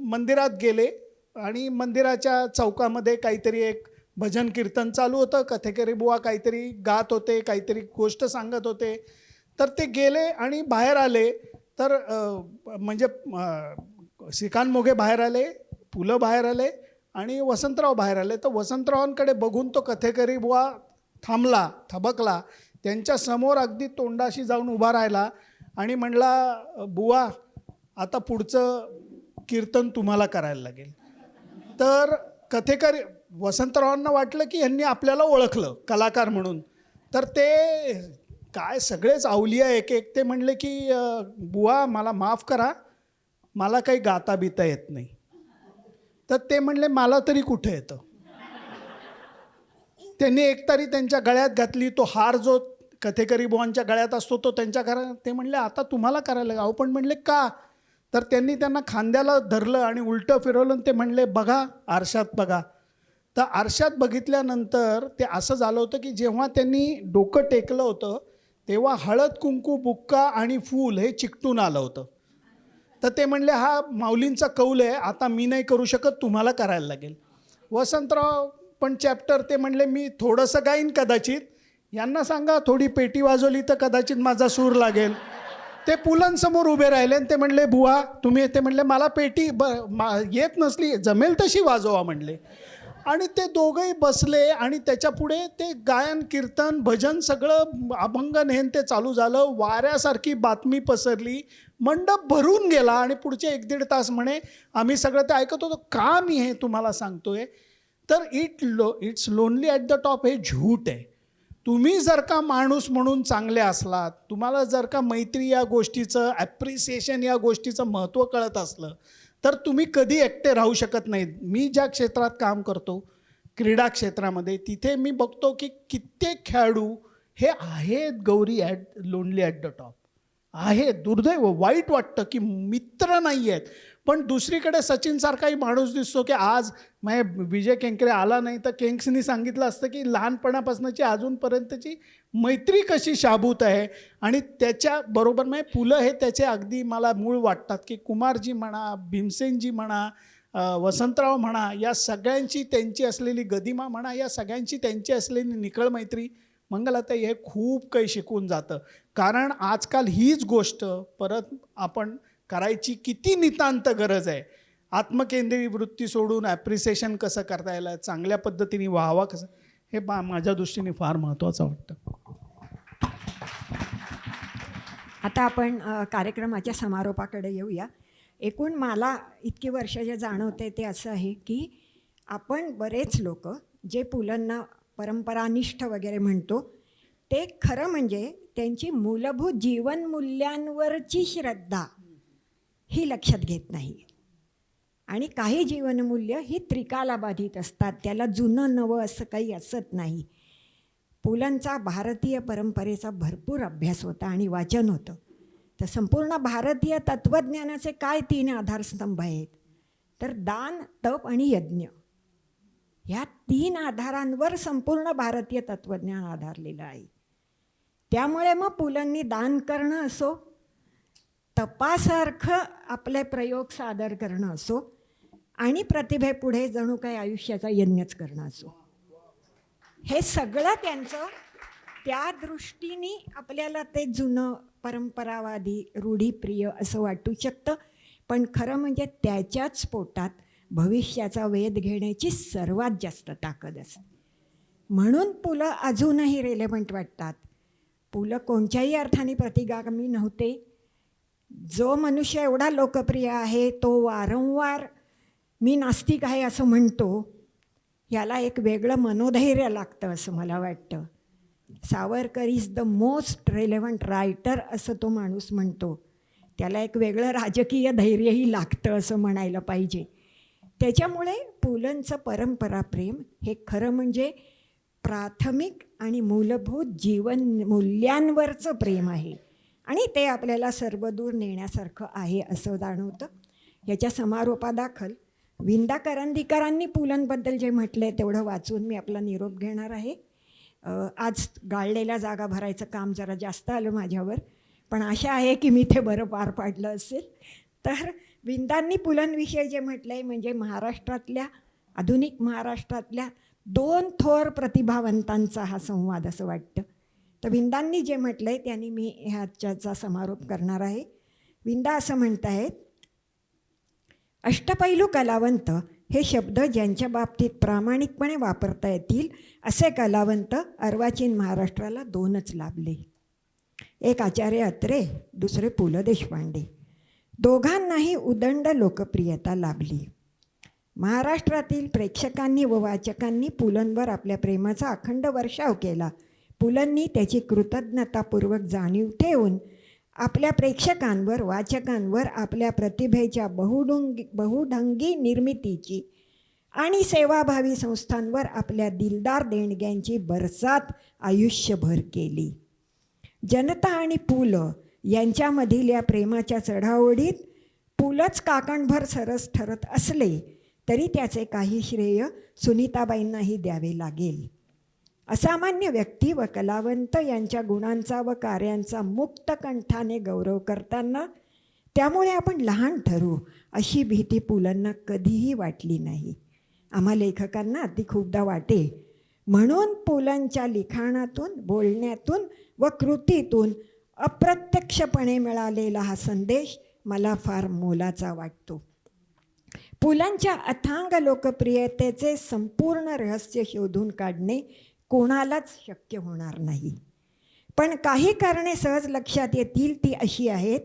मंदिरात गेले आणि मंदिराच्या चौकामध्ये काहीतरी एक भजन कीर्तन चालू होतं. कथेकरी बुवा काहीतरी गात होते, काहीतरी गोष्ट सांगत होते. तर ते गेले आणि बाहेर आले. तर म्हणजे श्रीकांत मोघे बाहेर आले, पुलं बाहेर आले आणि वसंतराव बाहेर आले. तर वसंतरावांकडे बघून तो कथेकरी बुवा थांबला, थबकला. त्यांच्या समोर अगदी तोंडाशी जाऊन उभा राहिला आणि म्हणला, बुवा आता पुढचं कीर्तन तुम्हाला करायला लागेल. तर कथेकरी वसंतरावांना वाटलं की यांनी आपल्याला ओळखलं कलाकार म्हणून. तर ते काय सगळेच अवलिया एक ते म्हणले की बुवा मला माफ करा, मला काही गाता बिता येत नाही. तर ते म्हणले मला तरी कुठे येतं. त्यांनी एकतारी त्यांच्या गळ्यात घातली, तो हार जो कथेकरी बुवांच्या गळ्यात असतो तो त्यांच्या घरात. ते म्हणले आता तुम्हाला करायला अहो. पण म्हणले का? तर त्यांनी त्यांना खांद्याला धरलं आणि उलटं फिरवलं आणि ते म्हणले बघा आरशात बघा. तर आरशात बघितल्यानंतर ते असं झालं होतं की जेव्हा त्यांनी डोकं टेकलं होतं तेव्हा हळद, कुंकू, बुक्का आणि फूल हे चिकटून आलं होतं. तर ते म्हणले हा माऊलींचा कौल आहे, आता मी नाही करू शकत, तुम्हाला करायला लागेल. वसंतराव पण चॅप्टर ते म्हणले मी थोडंसं गाईन कदाचित, यांना सांगा थोडी पेटी वाजवली तर कदाचित माझा सूर लागेल. ते पुलांसमोर उभे राहिले आणि ते म्हणले बुवा तुम्ही, ते म्हणले मला पेटी येत नसली, जमेल तशी वाजवा म्हणले. आणि ते दोघंही बसले आणि त्याच्या पुढे ते गायन, कीर्तन, भजन सगळं अभंग नेहन ते चालू झालं. वाऱ्यासारखी बातमी पसरली, मंडप भरून गेला आणि पुढचे 1-1.5 तास म्हणे आम्ही सगळं ते ऐकत होतो. का मी हे तुम्हाला सांगतोय तर it's lonely at the top हे झूट आहे. तुम्ही जर का माणूस म्हणून चांगले असलात, तुम्हाला जर का मैत्री या गोष्टीचं, ॲप्रिसिएशन या गोष्टीचं महत्त्व कळत असलं तर तुम्ही कधी एकटे राहू शकत नाहीत. मी ज्या क्षेत्रात काम करतो, क्रीडा क्षेत्रामध्ये, तिथे मी बघतो की कित्येक खेळाडू हे आहेत Gauri lonely at the top आहे. दुर्दैव, वाईट वाटतं की मित्र नाही आहेत. पण दुसरीकडे सचिनसारखाही माणूस दिसतो की आज विजय केंकरे आला नाही तर केंक्सनी सांगितलं असतं की लहानपणापासूनची अजूनपर्यंतची मैत्री कशी शाबूत आहे. आणि त्याच्याबरोबर पुलं हे त्याचे अगदी मला मूळ वाटतात की कुमारजी म्हणा, भीमसेनजी म्हणा, वसंतराव म्हणा, या सगळ्यांची त्यांची असलेली गदिमा म्हणा, या सगळ्यांची त्यांची असलेली निखळ मैत्री, मंगलाताई, हे खूप काही शिकून जातं. कारण आजकाल हीच गोष्ट परत आपण करायची किती नितांत गरज आहे. आत्मकेंद्री वृत्ती सोडून ॲप्रिसिएशन कसं करता येईल, चांगल्या पद्धतीने व्हावा कसं, हे माझ्या दृष्टीने फार महत्त्वाचं वाटतं. आता आपण कार्यक्रमाच्या समारोपाकडे येऊया. एकूण मला इतकी वर्ष जे जाणवते ते असं आहे की आपण बरेच लोक जे पुलंना परंपरानिष्ठ वगैरे म्हणतो, ते खरं म्हणजे त्यांची मूलभूत जीवनमूल्यांवरची श्रद्धा ही लक्षात घेत नाही. आणि काही जीवनमूल्य ही त्रिकालाबाधित असतात, त्याला जुनं नवं असं काही असत नाही. पुलंचा भारतीय परंपरेचा भरपूर अभ्यास होता आणि वाचन होतं. तर संपूर्ण भारतीय तत्त्वज्ञानाचे काय 3 आधारस्तंभ आहेत, तर दान, तप आणि यज्ञ. ह्या 3 आधारांवर संपूर्ण भारतीय तत्त्वज्ञान आधारलेलं आहे. त्यामुळे मग पुलंनी दान करणं असो, तपासारखं आपले प्रयोग सादर करणं असो, आणि प्रतिभेपुढे जणू काही आयुष्याचा यज्ञच करणं असो, हे सगळं त्यांचं त्या दृष्टीने आपल्याला ते जुनं परंपरावादी रूढीप्रिय असं वाटू शकतं. पण खरं म्हणजे त्याच्याच पोटात भविष्याचा वेध घेण्याची सर्वात जास्त ताकद असते. म्हणून पुलं अजूनही रेलेव्हंट वाटतात. पुलं कोणत्याही अर्थाने प्रतिगामी नव्हते. जो मनुष्य एवढा लोकप्रिय आहे तो वारंवार मी नास्तिक आहे असं म्हणतो, याला एक वेगळं मनोधैर्य लागतं असं मला वाटतं. Savarkar is the most relevant writer असं तो माणूस म्हणतो. त्याला एक वेगळं राजकीय धैर्यही लागतं असं म्हणायला पाहिजे. त्याच्यामुळे पुलंचं परंपराप्रेम हे खरं म्हणजे प्राथमिक आणि मूलभूत जीवन मूल्यांवरचं प्रेम आहे. आणि ते आपल्याला सर्वदूर नेण्यासारखं आहे असं जाणवतं. याच्या समारोपादाखल विंदा करंदीकरांनी पुलंबद्दल जे म्हटलं आहे तेवढं वाचून मी आपला निरोप घेणार आहे. आज गाळलेल्या जागा भरायचं काम जरा जास्त आलं माझ्यावर, पण आशा आहे की मी ते बरं पार पाडलं असेल. तर विंदांनी पुलंविषयी जे म्हटलं आहे म्हणजे महाराष्ट्रातल्या, आधुनिक महाराष्ट्रातल्या 2 थोर प्रतिभावंतांचा हा संवाद असं वाटतं. तर विंदांनी जे म्हटलं आहे त्यांनी मी ह्याच्याचा समारोप करणार आहे. विंदा असं म्हणत आहेत, अष्टपैलू कलावंत हे शब्द ज्यांच्या बाबतीत प्रामाणिकपणे वापरता येतील असे कलावंत अर्वाचीन महाराष्ट्राला 2च लाभले. एक आचार्य अत्रे, दुसरे पु ल देशपांडे. दोघांनाही उदंड लोकप्रियता लाभली. महाराष्ट्रातील प्रेक्षकांनी व वाचकांनी पुलंवर आपल्या प्रेमाचा अखंड वर्षाव केला. पुलंनी त्याची कृतज्ञतापूर्वक जाणीव ठेवून आपल्या प्रेक्षकांवर, वाचकांवर आपल्या प्रतिभेच्या बहुढंगी निर्मितीची आणि सेवाभावी संस्थांवर आपल्या दिलदार देणग्यांची बरसात आयुष्यभर केली. जनता आणि पु ल यांच्यामधील या प्रेमाच्या चढाओढीत पुलंच काकणभर सरस ठरत असले तरी त्याचे काही श्रेय सुनीताबाईंनाही द्यावे लागेल. असामान्य व्यक्ती व कलावंत यांच्या गुणांचा व कार्यांचा मुक्त कंठाने गौरव करताना त्यामुळे आपण लहान ठरू अशी भीती पुलंना कधीही वाटली नाही. आम्हा लेखकांना ती खूपदा वाटे. म्हणून पुलंच्या लिखाणातून, बोलण्यातून व कृतीतून अप्रत्यक्षपणे मिळालेला हा संदेश मला फार मोलाचा वाटतो. पुलंच्या अथांग लोकप्रियतेचे संपूर्ण रहस्य शोधून काढणे कोणालाच शक्य होणार नाही. पण काही कारणे सहज लक्षात येतील ती अशी आहेत.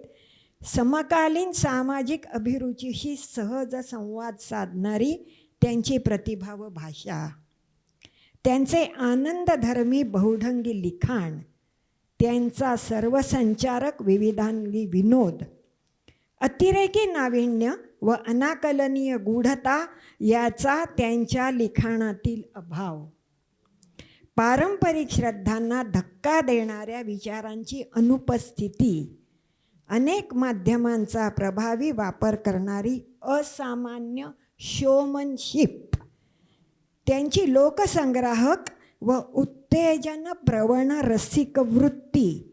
समकालीन सामाजिक अभिरुचीशी सहज संवाद साधणारी त्यांची प्रतिभा व भाषा, त्यांचे आनंदधर्मी बहुढंगी लिखाण, त्यांचा सर्वसंचारक विविधांगी विनोद, अतिरेकी नाविन्य व अनाकलनीय गूढता याचा त्यांच्या लिखाणातील अभाव, पारंपरिक श्रद्धांना धक्का देणाऱ्या विचारांची अनुपस्थिती, अनेक माध्यमांचा प्रभावी वापर करणारी असामान्य शोमनशिप, त्यांची लोकसंग्राहक व उत्तेजन प्रवण रसिक वृत्ती,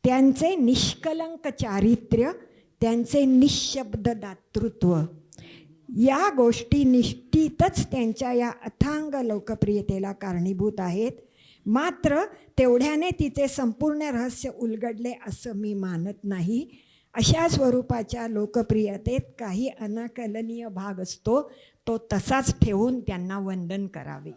त्यांचे निष्कलंक चारित्र्य, त्यांचे निःशब्द दातृत्व या गोष्टी निश्चितच त्यांच्या या अथांग लोकप्रियतेला कारणीभूत आहेत. मात्र तेवढ्याने तिचे संपूर्ण रहस्य उलगडले असं मी मानत नाही. अशा स्वरूपाच्या लोकप्रियतेत काही अनाकलनीय भाग असतो, तो तसाच ठेवून त्यांना वंदन करावे.